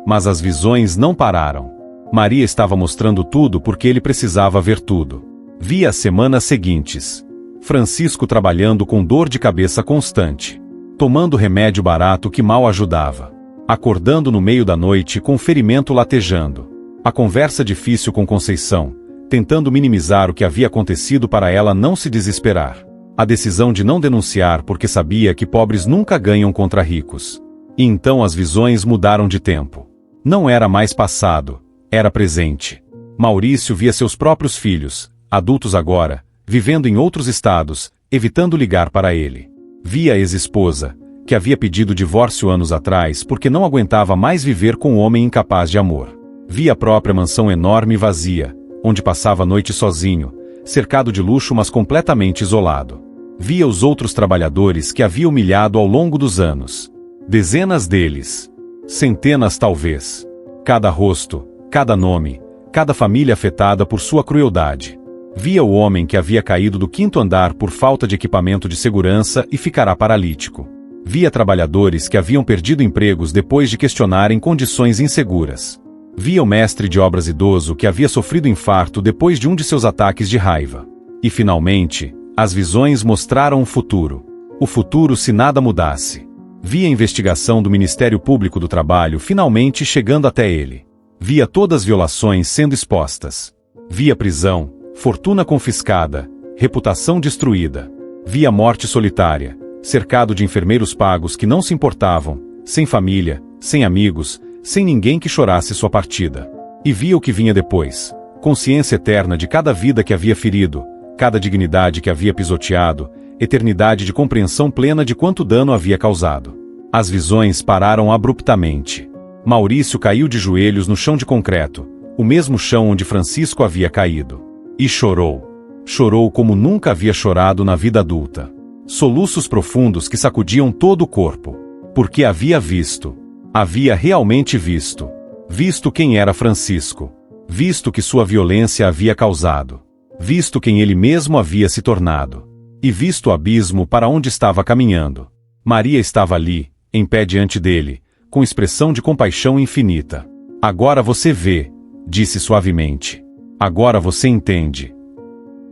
Mas as visões não pararam. Maria estava mostrando tudo porque ele precisava ver tudo. Via as semanas seguintes. Francisco trabalhando com dor de cabeça constante. Tomando remédio barato que mal ajudava. Acordando no meio da noite com ferimento latejando. A conversa difícil com Conceição, tentando minimizar o que havia acontecido para ela não se desesperar. A decisão de não denunciar porque sabia que pobres nunca ganham contra ricos. E então as visões mudaram de tempo. Não era mais passado, era presente. Maurício via seus próprios filhos, adultos agora, vivendo em outros estados, evitando ligar para ele. Via a ex-esposa, que havia pedido divórcio anos atrás porque não aguentava mais viver com um homem incapaz de amor. Via a própria mansão enorme e vazia, onde passava a noite sozinho, cercado de luxo mas completamente isolado. Via os outros trabalhadores que havia humilhado ao longo dos anos. Dezenas deles. Centenas talvez. Cada rosto, cada nome, cada família afetada por sua crueldade. Via o homem que havia caído do 5º andar por falta de equipamento de segurança e ficará paralítico. Via trabalhadores que haviam perdido empregos depois de questionarem condições inseguras. Via o mestre de obras idoso que havia sofrido infarto depois de um de seus ataques de raiva. E finalmente, as visões mostraram o futuro. O futuro se nada mudasse. Via a investigação do Ministério Público do Trabalho finalmente chegando até ele. Via todas as violações sendo expostas. Via prisão, fortuna confiscada, reputação destruída. Via morte solitária, cercado de enfermeiros pagos que não se importavam, sem família, sem amigos, sem ninguém que chorasse sua partida. E via o que vinha depois. Consciência eterna de cada vida que havia ferido, cada dignidade que havia pisoteado, eternidade de compreensão plena de quanto dano havia causado. As visões pararam abruptamente. Maurício caiu de joelhos no chão de concreto, o mesmo chão onde Francisco havia caído. E chorou. Chorou como nunca havia chorado na vida adulta. Soluços profundos que sacudiam todo o corpo. Porque havia visto. Havia realmente visto. Visto quem era Francisco. Visto que sua violência havia causado. Visto quem ele mesmo havia se tornado. E visto o abismo para onde estava caminhando. Maria estava ali, em pé diante dele, com expressão de compaixão infinita. Agora você vê, disse suavemente. Agora você entende.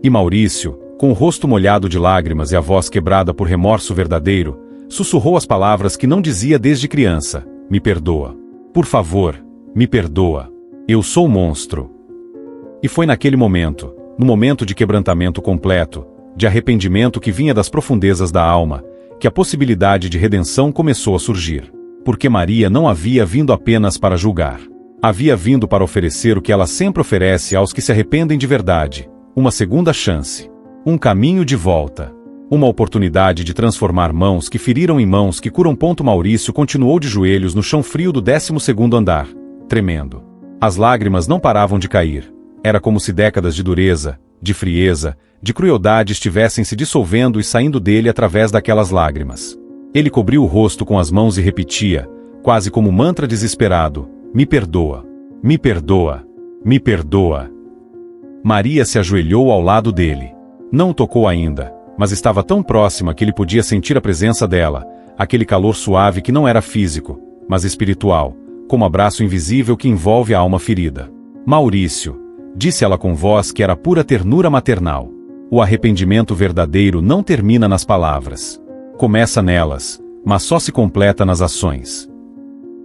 E Maurício, com o rosto molhado de lágrimas e a voz quebrada por remorso verdadeiro, sussurrou as palavras que não dizia desde criança. Me perdoa. Por favor, me perdoa. Eu sou monstro. E foi naquele momento, no momento de quebrantamento completo, de arrependimento que vinha das profundezas da alma, que a possibilidade de redenção começou a surgir. Porque Maria não havia vindo apenas para julgar. Havia vindo para oferecer o que ela sempre oferece aos que se arrependem de verdade, uma segunda chance. Um caminho de volta. Uma oportunidade de transformar mãos que feriram em mãos que curam. Maurício continuou de joelhos no chão frio do 12º andar, tremendo. As lágrimas não paravam de cair. Era como se décadas de dureza, de frieza, de crueldade estivessem se dissolvendo e saindo dele através daquelas lágrimas. Ele cobriu o rosto com as mãos e repetia, quase como mantra desesperado, me perdoa, me perdoa, me perdoa. Maria se ajoelhou ao lado dele. Não tocou ainda, mas estava tão próxima que ele podia sentir a presença dela, aquele calor suave que não era físico, mas espiritual, como abraço invisível que envolve a alma ferida. Maurício, disse ela com voz que era pura ternura maternal. O arrependimento verdadeiro não termina nas palavras. Começa nelas, mas só se completa nas ações.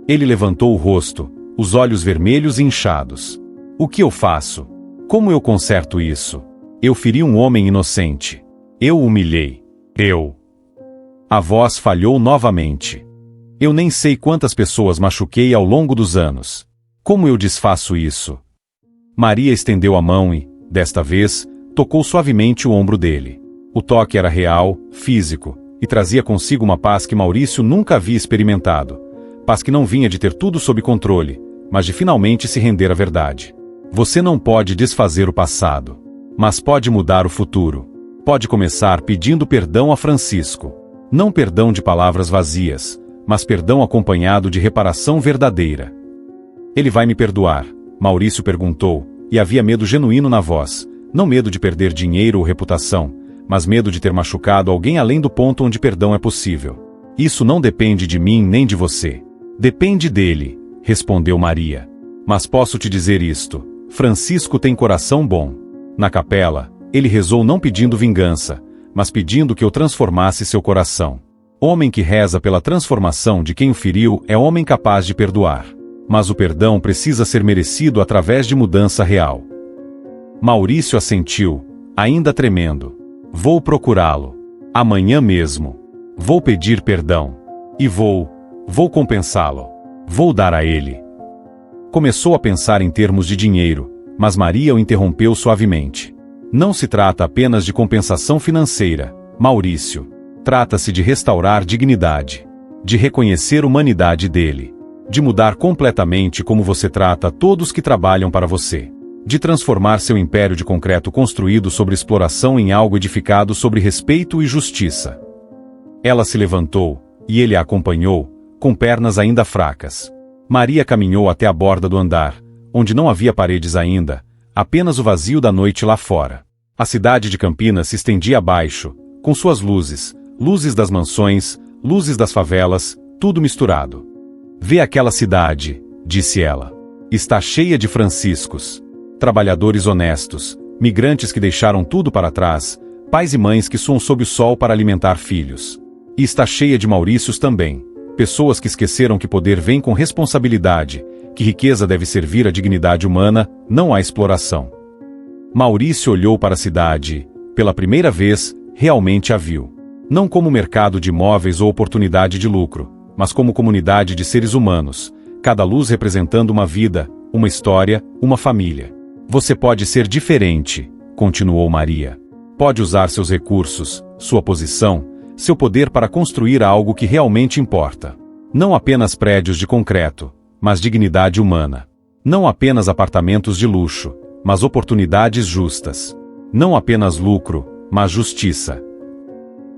Ele levantou o rosto, os olhos vermelhos e inchados. O que eu faço? Como eu conserto isso? Eu feri um homem inocente. Eu o humilhei. A voz falhou novamente. Eu nem sei quantas pessoas machuquei ao longo dos anos. Como eu desfaço isso? Maria estendeu a mão e, desta vez, tocou suavemente o ombro dele. O toque era real, físico, e trazia consigo uma paz que Maurício nunca havia experimentado. Paz que não vinha de ter tudo sob controle, mas de finalmente se render à verdade. Você não pode desfazer o passado, mas pode mudar o futuro. Pode começar pedindo perdão a Francisco. Não perdão de palavras vazias, mas perdão acompanhado de reparação verdadeira. Ele vai me perdoar? Maurício perguntou, e havia medo genuíno na voz. Não medo de perder dinheiro ou reputação, mas medo de ter machucado alguém além do ponto onde perdão é possível. Isso não depende de mim nem de você. Depende dele, respondeu Maria. Mas posso te dizer isto, Francisco tem coração bom. Na capela, Ele rezou não pedindo vingança, mas pedindo que eu transformasse seu coração. Homem que reza pela transformação de quem o feriu é homem capaz de perdoar. Mas o perdão precisa ser merecido através de mudança real. Maurício assentiu, ainda tremendo. Vou procurá-lo. Amanhã mesmo. Vou pedir perdão. E vou compensá-lo. Vou dar a ele. Começou a pensar em termos de dinheiro, mas Maria o interrompeu suavemente. Não se trata apenas de compensação financeira, Maurício. Trata-se de restaurar dignidade, de reconhecer a humanidade dele, de mudar completamente como você trata todos que trabalham para você, de transformar seu império de concreto construído sobre exploração em algo edificado sobre respeito e justiça. Ela se levantou, e ele a acompanhou, com pernas ainda fracas. Maria caminhou até a borda do andar, onde não havia paredes ainda, apenas o vazio da noite lá fora. A cidade de Campinas se estendia abaixo, com suas luzes, luzes das mansões, luzes das favelas, tudo misturado. Vê aquela cidade, disse ela. Está cheia de franciscos, trabalhadores honestos, migrantes que deixaram tudo para trás, pais e mães que suam sob o sol para alimentar filhos. E está cheia de Maurícios também, pessoas que esqueceram que poder vem com responsabilidade, que riqueza deve servir à dignidade humana, não à exploração. Maurício olhou para a cidade, pela primeira vez, realmente a viu. Não como mercado de imóveis ou oportunidade de lucro, mas como comunidade de seres humanos, cada luz representando uma vida, uma história, uma família. Você pode ser diferente, continuou Maria. Pode usar seus recursos, sua posição, seu poder para construir algo que realmente importa. Não apenas prédios de concreto, mas dignidade humana. Não apenas apartamentos de luxo, mas oportunidades justas. Não apenas lucro, mas justiça.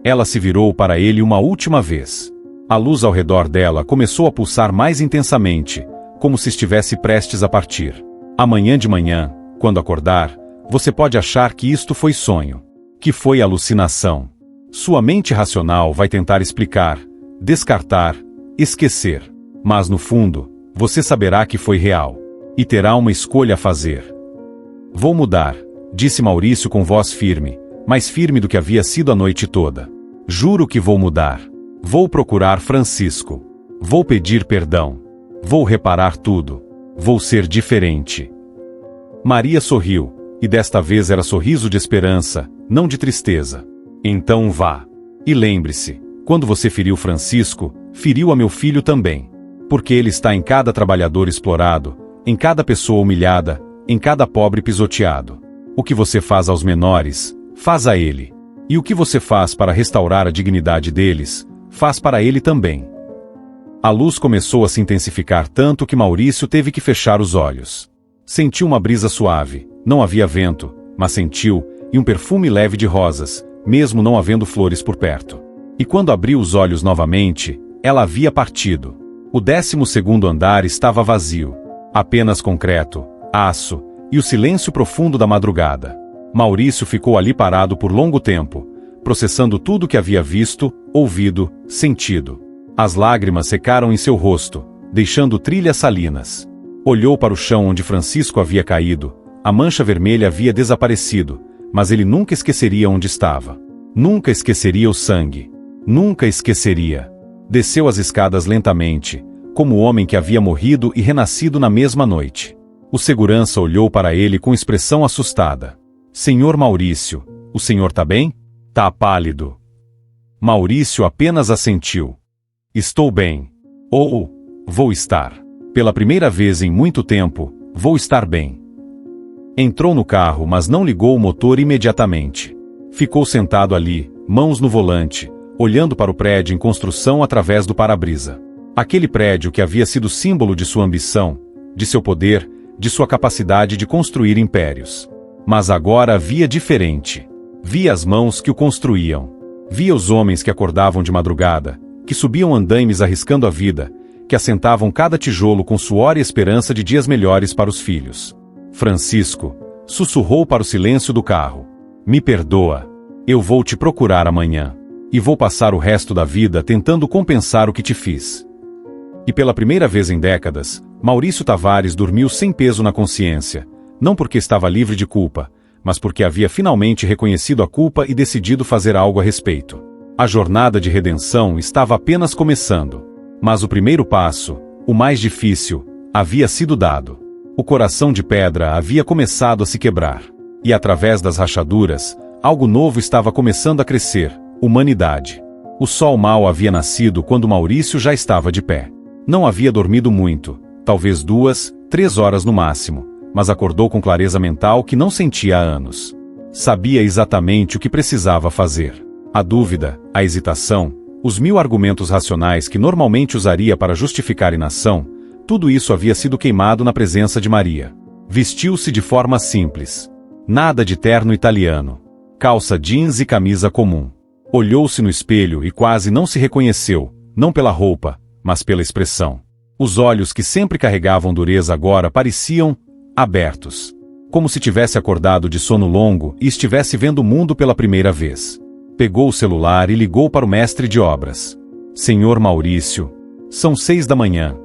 Ela se virou para ele uma última vez. A luz ao redor dela começou a pulsar mais intensamente, como se estivesse prestes a partir. Amanhã de manhã, quando acordar, você pode achar que isto foi sonho, que foi alucinação. Sua mente racional vai tentar explicar, descartar, esquecer. Mas no fundo, você saberá que foi real. E terá uma escolha a fazer. Vou mudar, disse Maurício com voz firme, mais firme do que havia sido a noite toda. Juro que vou mudar. Vou procurar Francisco. Vou pedir perdão. Vou reparar tudo. Vou ser diferente. Maria sorriu, e desta vez era sorriso de esperança, não de tristeza. Então vá. E lembre-se, quando você feriu Francisco, feriu a meu filho também. Porque ele está em cada trabalhador explorado, em cada pessoa humilhada, em cada pobre pisoteado. O que você faz aos menores, faz a ele. E o que você faz para restaurar a dignidade deles, faz para ele também. A luz começou a se intensificar tanto que Maurício teve que fechar os olhos. Sentiu uma brisa suave, não havia vento, mas sentiu, e um perfume leve de rosas, mesmo não havendo flores por perto. E quando abriu os olhos novamente, ela havia partido. O 12º andar estava vazio. Apenas concreto, aço, e o silêncio profundo da madrugada. Maurício ficou ali parado por longo tempo, processando tudo o que havia visto, ouvido, sentido. As lágrimas secaram em seu rosto, deixando trilhas salinas. Olhou para o chão onde Francisco havia caído, a mancha vermelha havia desaparecido, mas ele nunca esqueceria onde estava. Nunca esqueceria o sangue. Nunca esqueceria. Desceu as escadas lentamente, como o homem que havia morrido e renascido na mesma noite. O segurança olhou para ele com expressão assustada. Senhor Maurício, o senhor tá bem? Tá pálido. Maurício apenas assentiu. Estou bem. Ou, vou estar. Pela primeira vez em muito tempo, vou estar bem. Entrou no carro, mas não ligou o motor imediatamente. Ficou sentado ali, mãos no volante, olhando para o prédio em construção através do para-brisa. Aquele prédio que havia sido símbolo de sua ambição, de seu poder, de sua capacidade de construir impérios. Mas agora via diferente. Via as mãos que o construíam. Via os homens que acordavam de madrugada, que subiam andaimes arriscando a vida, que assentavam cada tijolo com suor e esperança de dias melhores para os filhos. Francisco sussurrou para o silêncio do carro. Me perdoa. Eu vou te procurar amanhã. E vou passar o resto da vida tentando compensar o que te fiz. E pela primeira vez em décadas, Maurício Tavares dormiu sem peso na consciência, não porque estava livre de culpa, mas porque havia finalmente reconhecido a culpa e decidido fazer algo a respeito. A jornada de redenção estava apenas começando. Mas o primeiro passo, o mais difícil, havia sido dado. O coração de pedra havia começado a se quebrar. E através das rachaduras, algo novo estava começando a crescer: humanidade. O sol mau havia nascido quando Maurício já estava de pé. Não havia dormido muito, talvez 2, 3 horas no máximo, mas acordou com clareza mental que não sentia há anos. Sabia exatamente o que precisava fazer. A dúvida, a hesitação, os 1000 argumentos racionais que normalmente usaria para justificar inação, tudo isso havia sido queimado na presença de Maria. Vestiu-se de forma simples. Nada de terno italiano. Calça jeans e camisa comum. Olhou-se no espelho e quase não se reconheceu, não pela roupa, mas pela expressão. Os olhos que sempre carregavam dureza agora pareciam abertos. Como se tivesse acordado de sono longo e estivesse vendo o mundo pela primeira vez. Pegou o celular e ligou para o mestre de obras. Senhor Maurício, são 6 da manhã.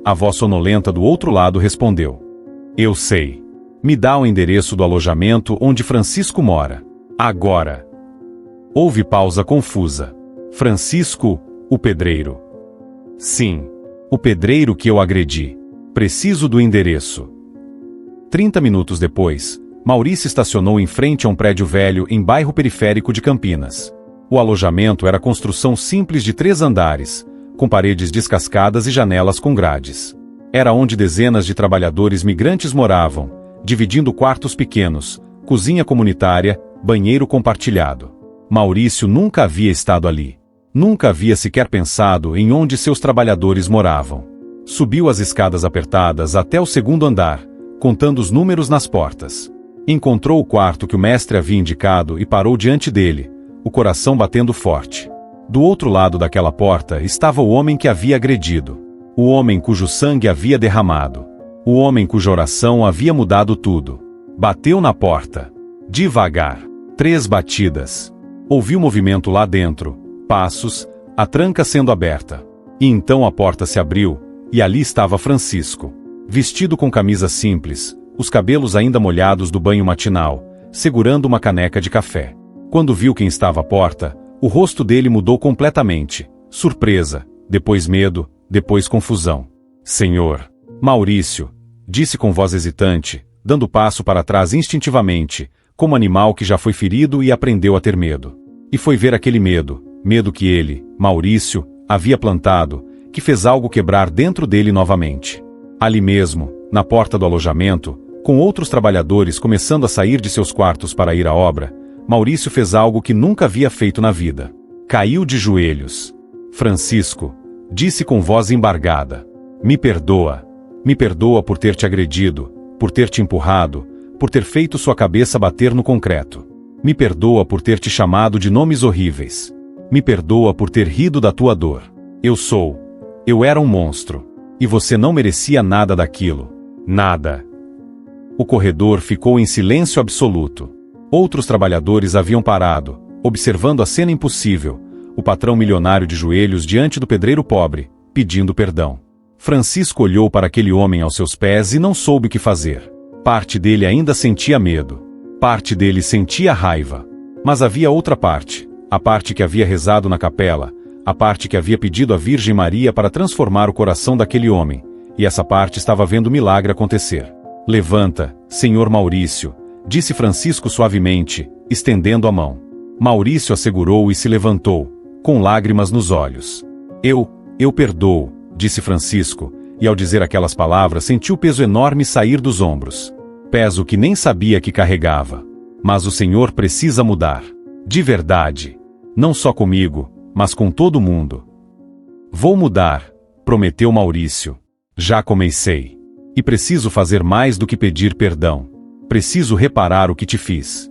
A voz sonolenta do outro lado respondeu. Eu sei. Me dá o endereço do alojamento onde Francisco mora. Agora. Houve pausa confusa. Francisco, o pedreiro. Sim, o pedreiro que eu agredi. Preciso do endereço. 30 minutos depois, Maurício estacionou em frente a um prédio velho em bairro periférico de Campinas. O alojamento era construção simples de 3 andares, com paredes descascadas e janelas com grades. Era onde dezenas de trabalhadores migrantes moravam, dividindo quartos pequenos, cozinha comunitária, banheiro compartilhado. Maurício nunca havia estado ali. Nunca havia sequer pensado em onde seus trabalhadores moravam. Subiu as escadas apertadas até o 2º andar, contando os números nas portas. Encontrou o quarto que o mestre havia indicado e parou diante dele, o coração batendo forte. Do outro lado daquela porta estava o homem que havia agredido. O homem cujo sangue havia derramado. O homem cuja oração havia mudado tudo. Bateu na porta. Devagar. 3 batidas. Ouviu movimento lá dentro, passos, a tranca sendo aberta. E então a porta se abriu, e ali estava Francisco. Vestido com camisa simples, os cabelos ainda molhados do banho matinal, segurando uma caneca de café. Quando viu quem estava à porta, o rosto dele mudou completamente. Surpresa, depois medo, depois confusão. Senhor. Maurício, disse com voz hesitante, dando passo para trás instintivamente, como animal que já foi ferido e aprendeu a ter medo. E foi ver aquele medo que ele, Maurício, havia plantado, que fez algo quebrar dentro dele novamente. Ali mesmo, na porta do alojamento, com outros trabalhadores começando a sair de seus quartos para ir à obra, Maurício fez algo que nunca havia feito na vida. Caiu de joelhos. Francisco, disse com voz embargada. Me perdoa. Me perdoa por ter te agredido, por ter te empurrado, por ter feito sua cabeça bater no concreto. Me perdoa por ter te chamado de nomes horríveis. Me perdoa por ter rido da tua dor. Eu era um monstro. E você não merecia nada daquilo. Nada. O corredor ficou em silêncio absoluto. Outros trabalhadores haviam parado, observando a cena impossível, o patrão milionário de joelhos diante do pedreiro pobre, pedindo perdão. Francisco olhou para aquele homem aos seus pés e não soube o que fazer. Parte dele ainda sentia medo. Parte dele sentia raiva. Mas havia outra parte, a parte que havia rezado na capela, a parte que havia pedido à Virgem Maria para transformar o coração daquele homem, e essa parte estava vendo o milagre acontecer. Levanta, Senhor Maurício, disse Francisco suavemente, estendendo a mão. Maurício assegurou e se levantou, com lágrimas nos olhos. Eu perdoo, disse Francisco, e ao dizer aquelas palavras sentiu o peso enorme sair dos ombros. Peso que nem sabia que carregava. Mas o Senhor precisa mudar. De verdade. Não só comigo, mas com todo mundo. Vou mudar, prometeu Maurício. Já comecei. E preciso fazer mais do que pedir perdão. Preciso reparar o que te fiz.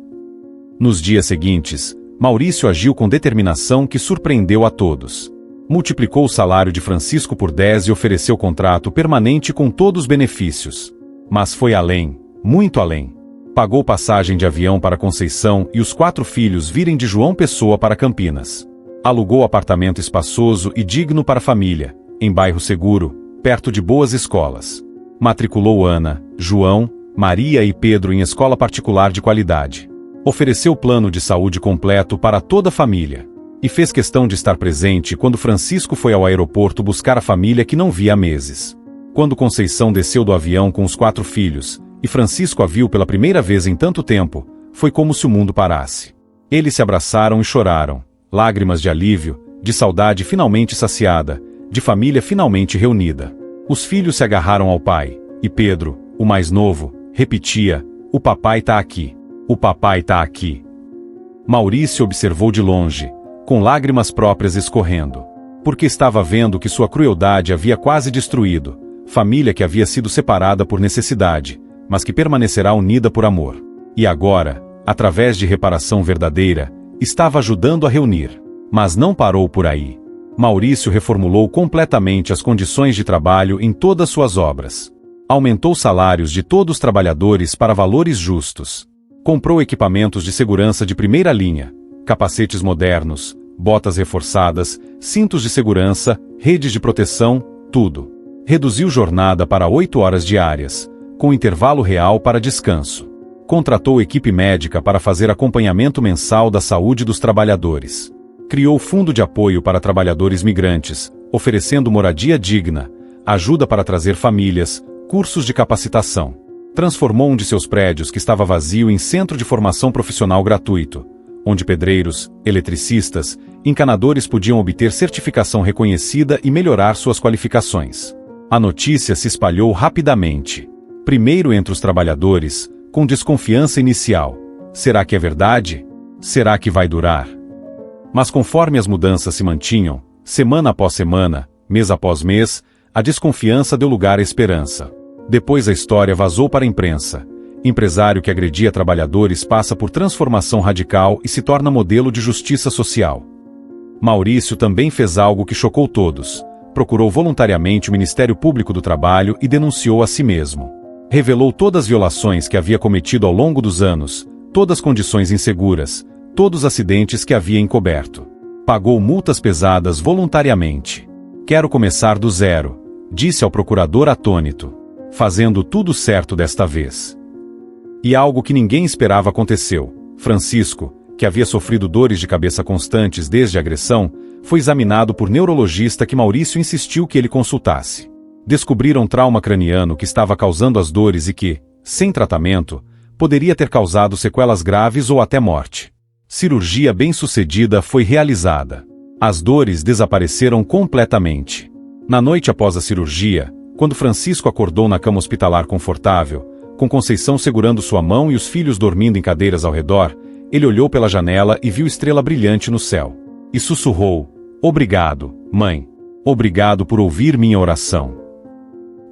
Nos dias seguintes, Maurício agiu com determinação que surpreendeu a todos. Multiplicou o salário de Francisco por 10 e ofereceu contrato permanente com todos os benefícios. Mas foi além, muito além. Pagou passagem de avião para Conceição e os 4 filhos virem de João Pessoa para Campinas. Alugou apartamento espaçoso e digno para a família, em bairro seguro, perto de boas escolas. Matriculou Ana, João, Maria e Pedro em escola particular de qualidade. Ofereceu plano de saúde completo para toda a família. E fez questão de estar presente quando Francisco foi ao aeroporto buscar a família que não via há meses. Quando Conceição desceu do avião com os 4 filhos, e Francisco a viu pela primeira vez em tanto tempo, foi como se o mundo parasse. Eles se abraçaram e choraram, lágrimas de alívio, de saudade finalmente saciada, de família finalmente reunida. Os filhos se agarraram ao pai, e Pedro, o mais novo, repetia: "O papai tá aqui. O papai tá aqui." Maurício observou de longe, com lágrimas próprias escorrendo, porque estava vendo que sua crueldade havia quase destruído, família que havia sido separada por necessidade, mas que permanecerá unida por amor. E agora, através de reparação verdadeira, estava ajudando a reunir. Mas não parou por aí. Maurício reformulou completamente as condições de trabalho em todas suas obras. Aumentou salários de todos os trabalhadores para valores justos. Comprou equipamentos de segurança de primeira linha, capacetes modernos, botas reforçadas, cintos de segurança, redes de proteção, tudo. Reduziu jornada para 8 horas diárias, com intervalo real para descanso. Contratou equipe médica para fazer acompanhamento mensal da saúde dos trabalhadores. Criou fundo de apoio para trabalhadores migrantes, oferecendo moradia digna, ajuda para trazer famílias, cursos de capacitação. Transformou um de seus prédios que estava vazio em centro de formação profissional gratuito, onde pedreiros, eletricistas, encanadores podiam obter certificação reconhecida e melhorar suas qualificações. A notícia se espalhou rapidamente. Primeiro entre os trabalhadores, com desconfiança inicial. Será que é verdade? Será que vai durar? Mas conforme as mudanças se mantinham, semana após semana, mês após mês, a desconfiança deu lugar à esperança. Depois a história vazou para a imprensa. Empresário que agredia trabalhadores passa por transformação radical e se torna modelo de justiça social. Maurício também fez algo que chocou todos. Procurou voluntariamente o Ministério Público do Trabalho e denunciou a si mesmo. Revelou todas as violações que havia cometido ao longo dos anos, todas as condições inseguras, todos os acidentes que havia encoberto. Pagou multas pesadas voluntariamente. "Quero começar do zero", disse ao procurador atônito, fazendo tudo certo desta vez. E algo que ninguém esperava aconteceu. Francisco, que havia sofrido dores de cabeça constantes desde a agressão, foi examinado por neurologista que Maurício insistiu que ele consultasse. Descobriram trauma craniano que estava causando as dores e que, sem tratamento, poderia ter causado sequelas graves ou até morte. Cirurgia bem-sucedida foi realizada. As dores desapareceram completamente. Na noite após a cirurgia, quando Francisco acordou na cama hospitalar confortável, com Conceição segurando sua mão e os filhos dormindo em cadeiras ao redor, ele olhou pela janela e viu estrela brilhante no céu. E sussurrou: "Obrigado, mãe. Obrigado por ouvir minha oração."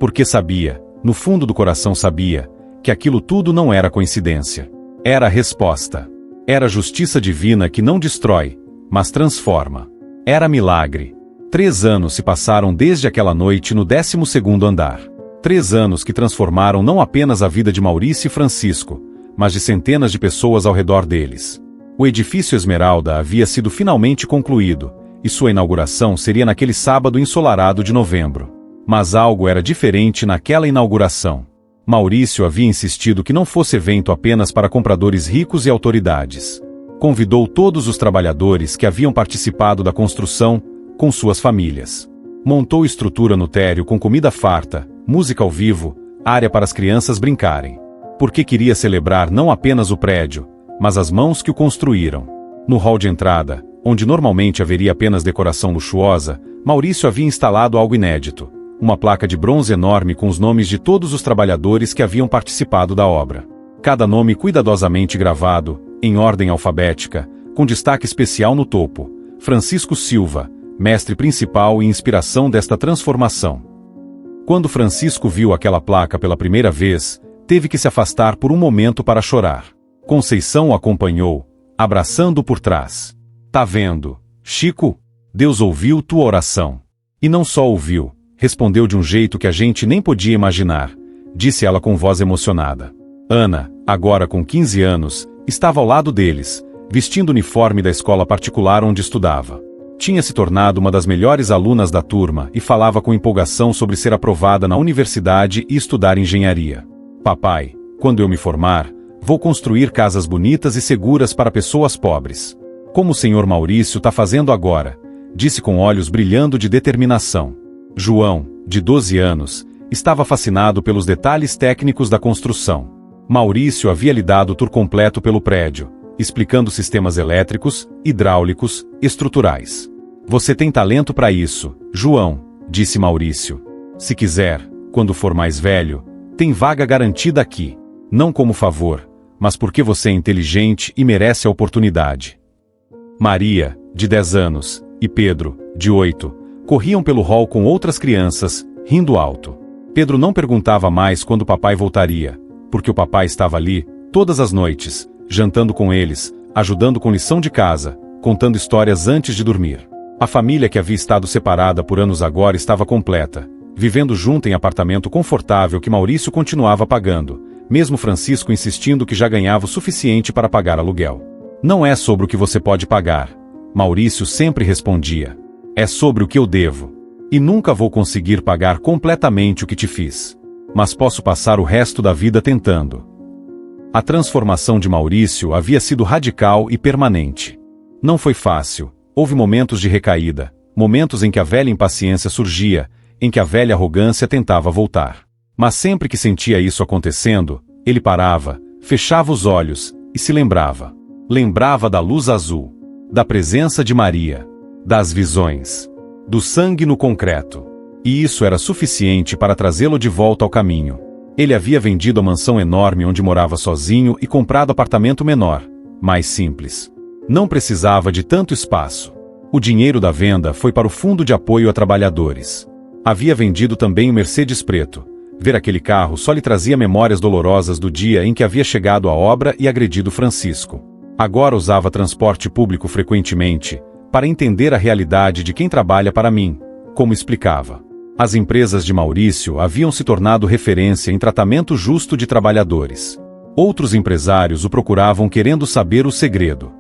Porque sabia, no fundo do coração sabia, que aquilo tudo não era coincidência. Era a resposta. Era a justiça divina que não destrói, mas transforma. Era milagre. 3 anos se passaram desde aquela noite no 12º andar. 3 anos que transformaram não apenas a vida de Maurício e Francisco, mas de centenas de pessoas ao redor deles. O edifício Esmeralda havia sido finalmente concluído, e sua inauguração seria naquele sábado ensolarado de novembro. Mas algo era diferente naquela inauguração. Maurício havia insistido que não fosse evento apenas para compradores ricos e autoridades. Convidou todos os trabalhadores que haviam participado da construção, com suas famílias. Montou estrutura no térreo com comida farta, música ao vivo, área para as crianças brincarem. Porque queria celebrar não apenas o prédio, mas as mãos que o construíram. No hall de entrada, onde normalmente haveria apenas decoração luxuosa, Maurício havia instalado algo inédito. Uma placa de bronze enorme com os nomes de todos os trabalhadores que haviam participado da obra. Cada nome cuidadosamente gravado, em ordem alfabética, com destaque especial no topo: Francisco Silva, mestre principal e inspiração desta transformação. Quando Francisco viu aquela placa pela primeira vez, teve que se afastar por um momento para chorar. Conceição o acompanhou, abraçando-o por trás. "Tá vendo, Chico? Deus ouviu tua oração." E não só ouviu, respondeu de um jeito que a gente nem podia imaginar, disse ela com voz emocionada. Ana, agora com 15 anos, estava ao lado deles, vestindo o uniforme da escola particular onde estudava. Tinha se tornado uma das melhores alunas da turma e falava com empolgação sobre ser aprovada na universidade e estudar engenharia. "Papai, Quando eu me formar, vou construir casas bonitas e seguras para pessoas pobres. Como o senhor Maurício está fazendo agora, disse com olhos brilhando de determinação. João, de 12 anos, estava fascinado pelos detalhes técnicos da construção. Maurício havia lhe dado o tour completo pelo prédio, explicando sistemas elétricos, hidráulicos, estruturais. Você tem talento para isso, João, disse Maurício. Se quiser, quando for mais velho, tem vaga garantida aqui. Não como favor, mas porque você é inteligente e merece a oportunidade. Maria, de 10 anos, e Pedro, de 8, corriam pelo hall com outras crianças, rindo alto. Pedro não perguntava mais quando o papai voltaria, porque o papai estava ali, todas as noites, jantando com eles, ajudando com lição de casa, contando histórias antes de dormir. A família que havia estado separada por anos agora estava completa, vivendo junto em apartamento confortável que Maurício continuava pagando, mesmo Francisco insistindo que já ganhava o suficiente para pagar aluguel. Não é sobre o que você pode pagar, Maurício sempre respondia. É sobre o que eu devo. E nunca vou conseguir pagar completamente o que te fiz. Mas posso passar o resto da vida tentando. A transformação de Maurício havia sido radical e permanente. Não foi fácil, houve momentos de recaída, momentos em que a velha impaciência surgia, em que a velha arrogância tentava voltar. Mas sempre que sentia isso acontecendo, ele parava, fechava os olhos e se lembrava. Lembrava da luz azul, da presença de Maria, das visões, do sangue no concreto. E isso era suficiente para trazê-lo de volta ao caminho. Ele havia vendido a mansão enorme onde morava sozinho e comprado apartamento menor, mais simples. Não precisava de tanto espaço. O dinheiro da venda foi para o Fundo de Apoio a Trabalhadores. Havia vendido também o Mercedes preto. Ver aquele carro só lhe trazia memórias dolorosas do dia em que havia chegado à obra e agredido Francisco. Agora usava transporte público frequentemente, para entender a realidade de quem trabalha para mim, como explicava. As empresas de Maurício haviam se tornado referência em tratamento justo de trabalhadores. Outros empresários o procuravam querendo saber o segredo.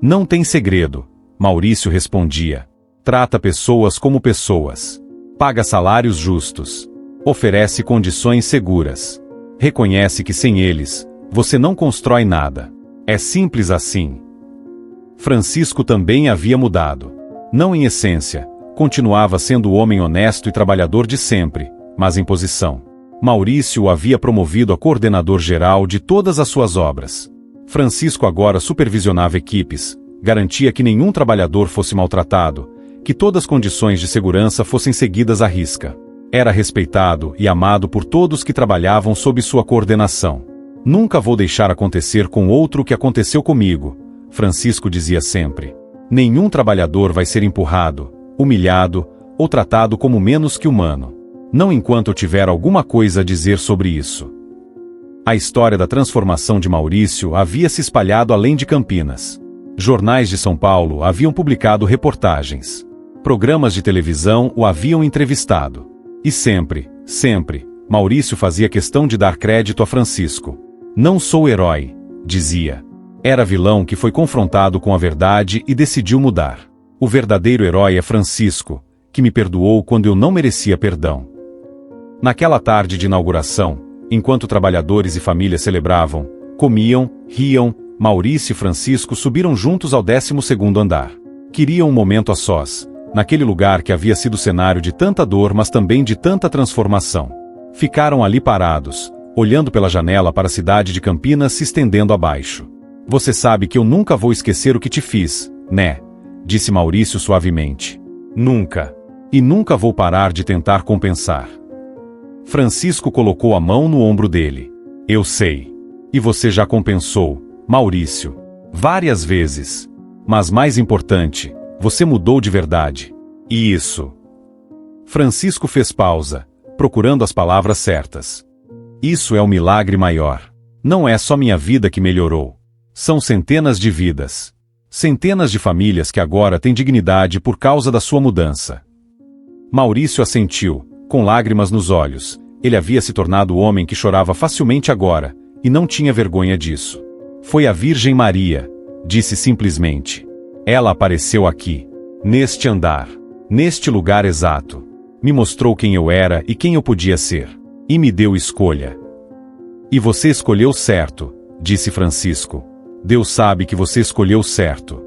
Não tem segredo, Maurício respondia. Trata pessoas como pessoas. Paga salários justos. Oferece condições seguras. Reconhece que sem eles, você não constrói nada. É simples assim. Francisco também havia mudado. Não em essência, continuava sendo o homem honesto e trabalhador de sempre, mas em posição. Maurício o havia promovido a coordenador geral de todas as suas obras. Francisco agora supervisionava equipes, garantia que nenhum trabalhador fosse maltratado, que todas as condições de segurança fossem seguidas à risca. Era respeitado e amado por todos que trabalhavam sob sua coordenação. Nunca vou deixar acontecer com outro o que aconteceu comigo, Francisco dizia sempre. Nenhum trabalhador vai ser empurrado, humilhado ou tratado como menos que humano. Não enquanto eu tiver alguma coisa a dizer sobre isso. A história da transformação de Maurício havia se espalhado além de Campinas. Jornais de São Paulo haviam publicado reportagens. Programas de televisão o haviam entrevistado. E sempre, Maurício fazia questão de dar crédito a Francisco. Não sou herói, dizia. Era vilão que foi confrontado com a verdade e decidiu mudar. O verdadeiro herói é Francisco, que me perdoou quando eu não merecia perdão. Naquela tarde de inauguração, enquanto trabalhadores e família celebravam, comiam, riam, Maurício e Francisco subiram juntos ao 12º andar. Queriam um momento a sós, naquele lugar que havia sido cenário de tanta dor mas também de tanta transformação. Ficaram ali parados, olhando pela janela para a cidade de Campinas se estendendo abaixo. Você sabe que eu nunca vou esquecer o que te fiz, né? Disse Maurício suavemente. Nunca. E nunca vou parar de tentar compensar. Francisco colocou a mão no ombro dele. Eu sei. E você já compensou, Maurício. Várias vezes. Mas mais importante, você mudou de verdade. E isso. Francisco fez pausa, procurando as palavras certas. Isso é um milagre maior. Não é só minha vida que melhorou. São centenas de vidas. Centenas de famílias que agora têm dignidade por causa da sua mudança. Maurício assentiu, com lágrimas nos olhos. Ele havia se tornado o homem que chorava facilmente agora, e não tinha vergonha disso. Foi a Virgem Maria, disse simplesmente. Ela apareceu aqui, neste andar, neste lugar exato. Me mostrou quem eu era e quem eu podia ser. E me deu escolha. E você escolheu certo, disse Francisco. Deus sabe que você escolheu certo.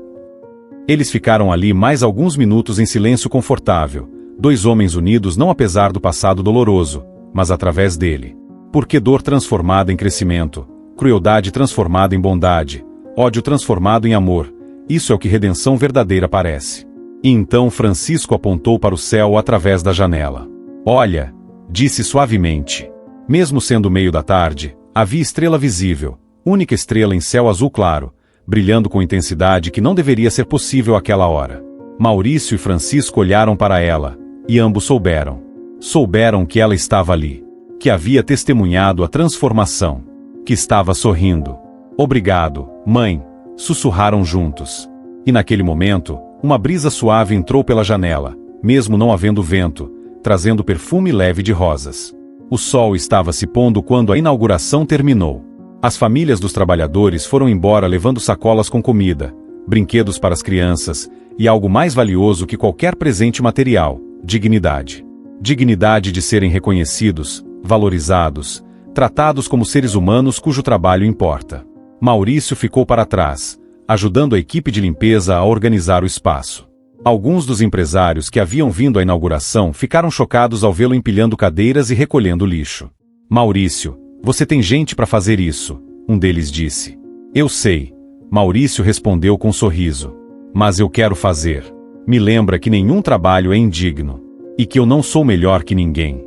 Eles ficaram ali mais alguns minutos em silêncio confortável, dois homens unidos não apesar do passado doloroso, mas através dele. Porque dor transformada em crescimento, crueldade transformada em bondade, ódio transformado em amor, isso é o que redenção verdadeira parece. E então Francisco apontou para o céu através da janela. Olha, disse suavemente. Mesmo sendo meio da tarde, havia estrela visível, única estrela em céu azul claro, brilhando com intensidade que não deveria ser possível àquela hora. Maurício e Francisco olharam para ela, e ambos souberam. Souberam que ela estava ali, que havia testemunhado a transformação, que estava sorrindo. Obrigado, mãe, sussurraram juntos. E naquele momento, uma brisa suave entrou pela janela, mesmo não havendo vento, trazendo perfume leve de rosas. O sol estava se pondo quando a inauguração terminou. As famílias dos trabalhadores foram embora levando sacolas com comida, brinquedos para as crianças, e algo mais valioso que qualquer presente material, dignidade. Dignidade de serem reconhecidos, valorizados, tratados como seres humanos cujo trabalho importa. Maurício ficou para trás, ajudando a equipe de limpeza a organizar o espaço. Alguns dos empresários que haviam vindo à inauguração ficaram chocados ao vê-lo empilhando cadeiras e recolhendo lixo. Maurício, você tem gente para fazer isso, um deles disse. Eu sei, Maurício respondeu com um sorriso. Mas eu quero fazer. Me lembra que nenhum trabalho é indigno. E que eu não sou melhor que ninguém.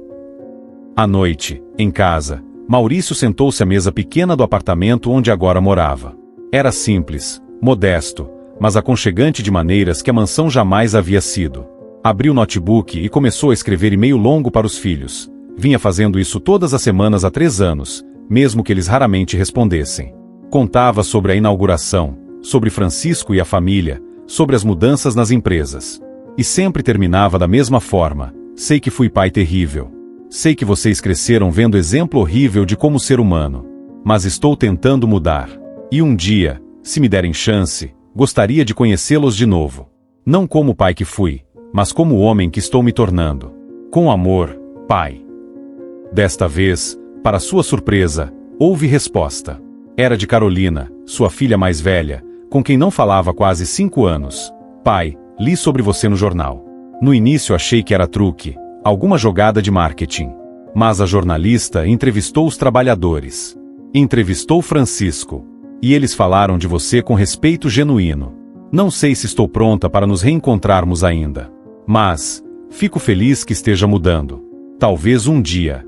À noite, em casa, Maurício sentou-se à mesa pequena do apartamento onde agora morava. Era simples, modesto, mas aconchegante de maneiras que a mansão jamais havia sido. Abriu o notebook e começou a escrever e-mail longo para os filhos. Vinha fazendo isso todas as semanas há 3 anos, mesmo que eles raramente respondessem. Contava sobre a inauguração, sobre Francisco e a família, sobre as mudanças nas empresas. E sempre terminava da mesma forma: sei que fui pai terrível. Sei que vocês cresceram vendo exemplo horrível de como ser humano. Mas estou tentando mudar. E um dia, se me derem chance, gostaria de conhecê-los de novo. Não como o pai que fui, mas como o homem que estou me tornando. Com amor, pai. Desta vez, para sua surpresa, houve resposta. Era de Carolina, sua filha mais velha, com quem não falava há quase 5 anos. Pai, li sobre você no jornal. No início achei que era truque, alguma jogada de marketing. Mas a jornalista entrevistou os trabalhadores. Entrevistou Francisco. E eles falaram de você com respeito genuíno. Não sei se estou pronta para nos reencontrarmos ainda. Mas, fico feliz que esteja mudando. Talvez um dia.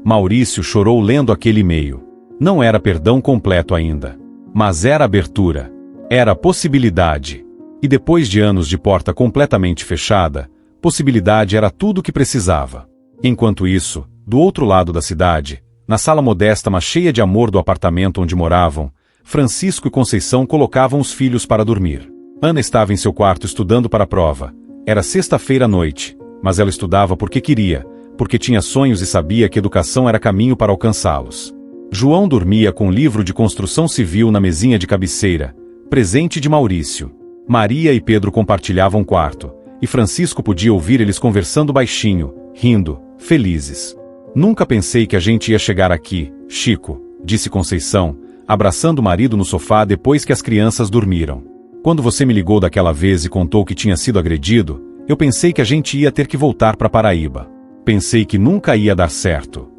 Maurício chorou lendo aquele e-mail. Não era perdão completo ainda. Mas era abertura. Era possibilidade. E depois de anos de porta completamente fechada, possibilidade era tudo o que precisava. Enquanto isso, do outro lado da cidade, na sala modesta mas cheia de amor do apartamento onde moravam, Francisco e Conceição colocavam os filhos para dormir. Ana estava em seu quarto estudando para a prova. Era sexta-feira à noite, mas ela estudava porque queria, porque tinha sonhos e sabia que educação era caminho para alcançá-los. João dormia com um livro de construção civil na mesinha de cabeceira, presente de Maurício. Maria e Pedro compartilhavam um quarto, e Francisco podia ouvir eles conversando baixinho, rindo, felizes. Nunca pensei que a gente ia chegar aqui, Chico, disse Conceição, abraçando o marido no sofá depois que as crianças dormiram. Quando você me ligou daquela vez e contou que tinha sido agredido, eu pensei que a gente ia ter que voltar para Paraíba. Pensei que nunca ia dar certo.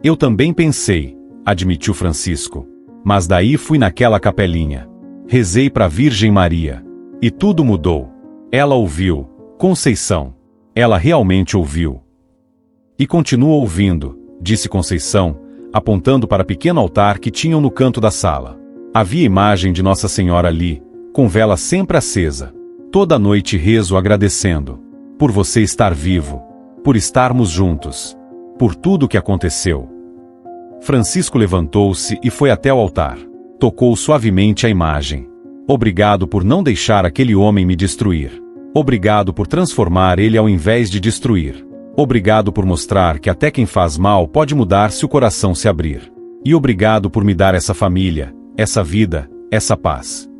Eu também pensei, admitiu Francisco. Mas daí fui naquela capelinha. Rezei para a Virgem Maria. E tudo mudou. Ela ouviu, Conceição. Ela realmente ouviu. E continua ouvindo, disse Conceição, apontando para o pequeno altar que tinham no canto da sala. Havia imagem de Nossa Senhora ali, com vela sempre acesa. Toda noite rezo agradecendo. Por você estar vivo. Por estarmos juntos. Por tudo o que aconteceu. Francisco levantou-se e foi até o altar. Tocou suavemente a imagem. Obrigado por não deixar aquele homem me destruir. Obrigado por transformar ele ao invés de destruir. Obrigado por mostrar que até quem faz mal pode mudar se o coração se abrir. E obrigado por me dar essa família, essa vida, essa paz.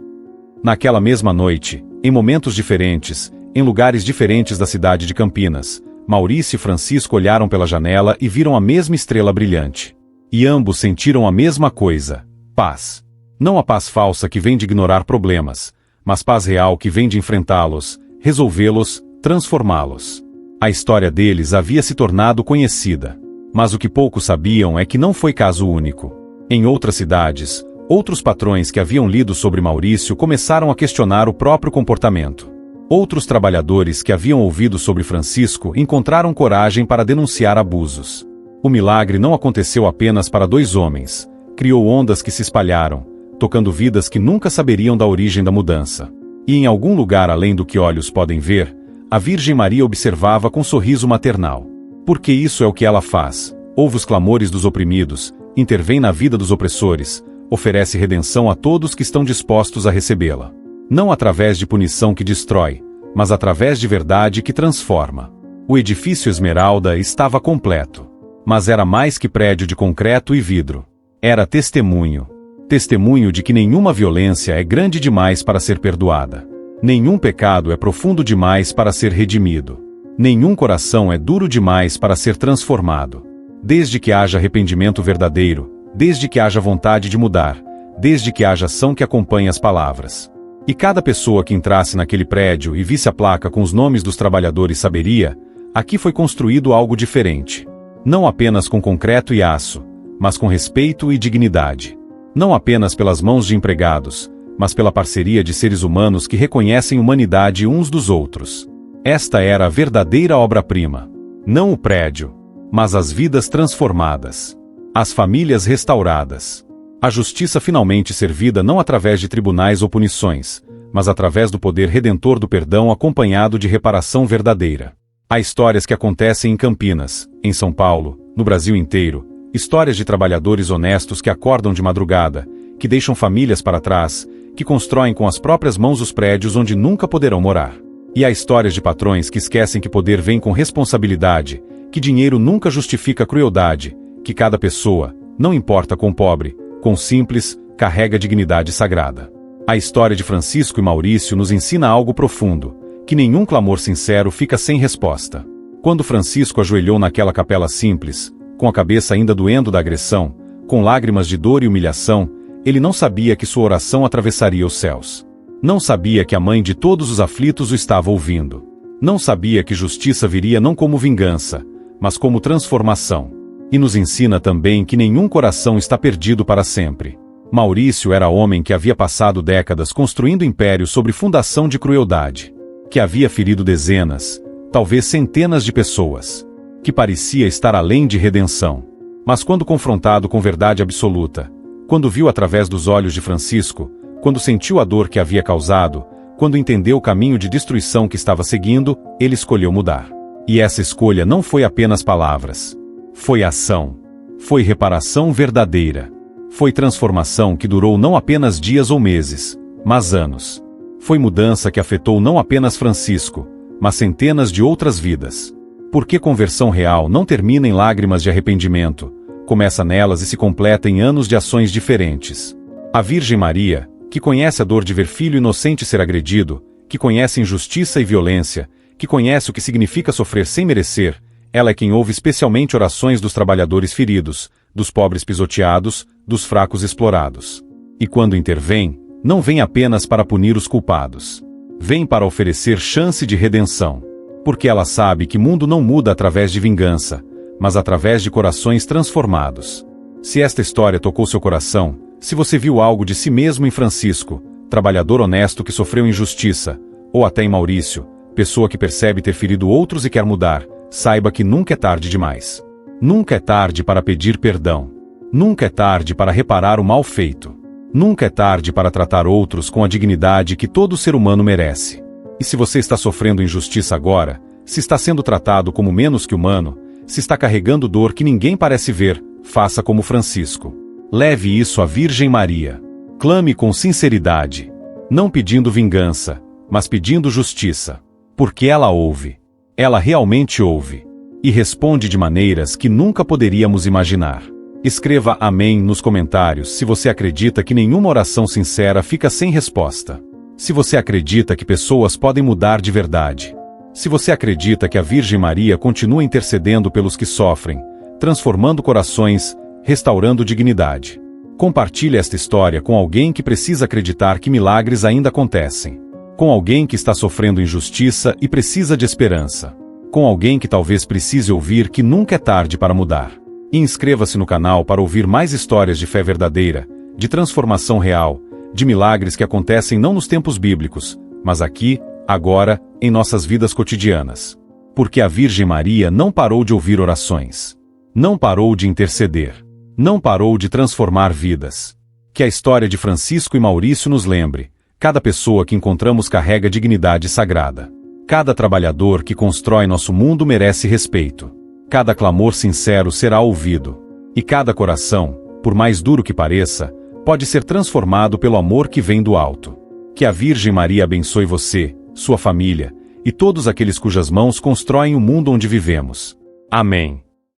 Naquela mesma noite, em momentos diferentes, em lugares diferentes da cidade de Campinas, Maurício e Francisco olharam pela janela e viram a mesma estrela brilhante. E ambos sentiram a mesma coisa: paz. Não a paz falsa que vem de ignorar problemas, mas paz real que vem de enfrentá-los, resolvê-los, transformá-los. A história deles havia se tornado conhecida. Mas o que poucos sabiam é que não foi caso único. Em outras cidades, outros patrões que haviam lido sobre Maurício começaram a questionar o próprio comportamento. Outros trabalhadores que haviam ouvido sobre Francisco encontraram coragem para denunciar abusos. O milagre não aconteceu apenas para 2 homens. Criou ondas que se espalharam, tocando vidas que nunca saberiam da origem da mudança. E em algum lugar além do que olhos podem ver, a Virgem Maria observava com sorriso maternal. Porque isso é o que ela faz: ouve os clamores dos oprimidos, intervém na vida dos opressores, oferece redenção a todos que estão dispostos a recebê-la. Não através de punição que destrói, mas através de verdade que transforma. O edifício Esmeralda estava completo. Mas era mais que prédio de concreto e vidro. Era testemunho. Testemunho de que nenhuma violência é grande demais para ser perdoada. Nenhum pecado é profundo demais para ser redimido. Nenhum coração é duro demais para ser transformado. Desde que haja arrependimento verdadeiro, desde que haja vontade de mudar, desde que haja ação que acompanhe as palavras. E cada pessoa que entrasse naquele prédio e visse a placa com os nomes dos trabalhadores saberia: aqui foi construído algo diferente. Não apenas com concreto e aço, mas com respeito e dignidade. Não apenas pelas mãos de empregados, mas pela parceria de seres humanos que reconhecem humanidade uns dos outros. Esta era a verdadeira obra-prima. Não o prédio, mas as vidas transformadas. As famílias restauradas. A justiça finalmente servida não através de tribunais ou punições, mas através do poder redentor do perdão acompanhado de reparação verdadeira. Há histórias que acontecem em Campinas, em São Paulo, no Brasil inteiro, histórias de trabalhadores honestos que acordam de madrugada, que deixam famílias para trás, que constroem com as próprias mãos os prédios onde nunca poderão morar. E há histórias de patrões que esquecem que poder vem com responsabilidade, que dinheiro nunca justifica crueldade, que cada pessoa, não importa quão pobre, quão simples, carrega dignidade sagrada. A história de Francisco e Maurício nos ensina algo profundo, que nenhum clamor sincero fica sem resposta. Quando Francisco ajoelhou naquela capela simples, com a cabeça ainda doendo da agressão, com lágrimas de dor e humilhação, ele não sabia que sua oração atravessaria os céus. Não sabia que a mãe de todos os aflitos o estava ouvindo. Não sabia que justiça viria não como vingança, mas como transformação. E nos ensina também que nenhum coração está perdido para sempre. Maurício era homem que havia passado décadas construindo império sobre fundação de crueldade. Que havia ferido dezenas, talvez centenas de pessoas. Que parecia estar além de redenção. Mas quando confrontado com verdade absoluta, quando viu através dos olhos de Francisco, quando sentiu a dor que havia causado, quando entendeu o caminho de destruição que estava seguindo, ele escolheu mudar. E essa escolha não foi apenas palavras. Foi ação. Foi reparação verdadeira. Foi transformação que durou não apenas dias ou meses, mas anos. Foi mudança que afetou não apenas Francisco, mas centenas de outras vidas. Porque conversão real não termina em lágrimas de arrependimento, começa nelas e se completa em anos de ações diferentes. A Virgem Maria, que conhece a dor de ver filho inocente ser agredido, que conhece injustiça e violência, que conhece o que significa sofrer sem merecer, ela é quem ouve especialmente orações dos trabalhadores feridos, dos pobres pisoteados, dos fracos explorados. E quando intervém, não vem apenas para punir os culpados. Vem para oferecer chance de redenção. Porque ela sabe que mundo não muda através de vingança, mas através de corações transformados. Se esta história tocou seu coração, se você viu algo de si mesmo em Francisco, trabalhador honesto que sofreu injustiça, ou até em Maurício, pessoa que percebe ter ferido outros e quer mudar, saiba que nunca é tarde demais. Nunca é tarde para pedir perdão. Nunca é tarde para reparar o mal feito. Nunca é tarde para tratar outros com a dignidade que todo ser humano merece. E se você está sofrendo injustiça agora, se está sendo tratado como menos que humano, se está carregando dor que ninguém parece ver, faça como Francisco. Leve isso à Virgem Maria. Clame com sinceridade. Não pedindo vingança, mas pedindo justiça. Porque ela ouve. Ela realmente ouve. E responde de maneiras que nunca poderíamos imaginar. Escreva amém nos comentários se você acredita que nenhuma oração sincera fica sem resposta. Se você acredita que pessoas podem mudar de verdade. Se você acredita que a Virgem Maria continua intercedendo pelos que sofrem, transformando corações, restaurando dignidade. Compartilhe esta história com alguém que precisa acreditar que milagres ainda acontecem. Com alguém que está sofrendo injustiça e precisa de esperança. Com alguém que talvez precise ouvir que nunca é tarde para mudar. E inscreva-se no canal para ouvir mais histórias de fé verdadeira, de transformação real, de milagres que acontecem não nos tempos bíblicos, mas aqui, agora, em nossas vidas cotidianas. Porque a Virgem Maria não parou de ouvir orações. Não parou de interceder. Não parou de transformar vidas. Que a história de Francisco e Maurício nos lembre: cada pessoa que encontramos carrega dignidade sagrada. Cada trabalhador que constrói nosso mundo merece respeito. Cada clamor sincero será ouvido. E cada coração, por mais duro que pareça, pode ser transformado pelo amor que vem do alto. Que a Virgem Maria abençoe você, sua família, e todos aqueles cujas mãos constroem o mundo onde vivemos. Amém.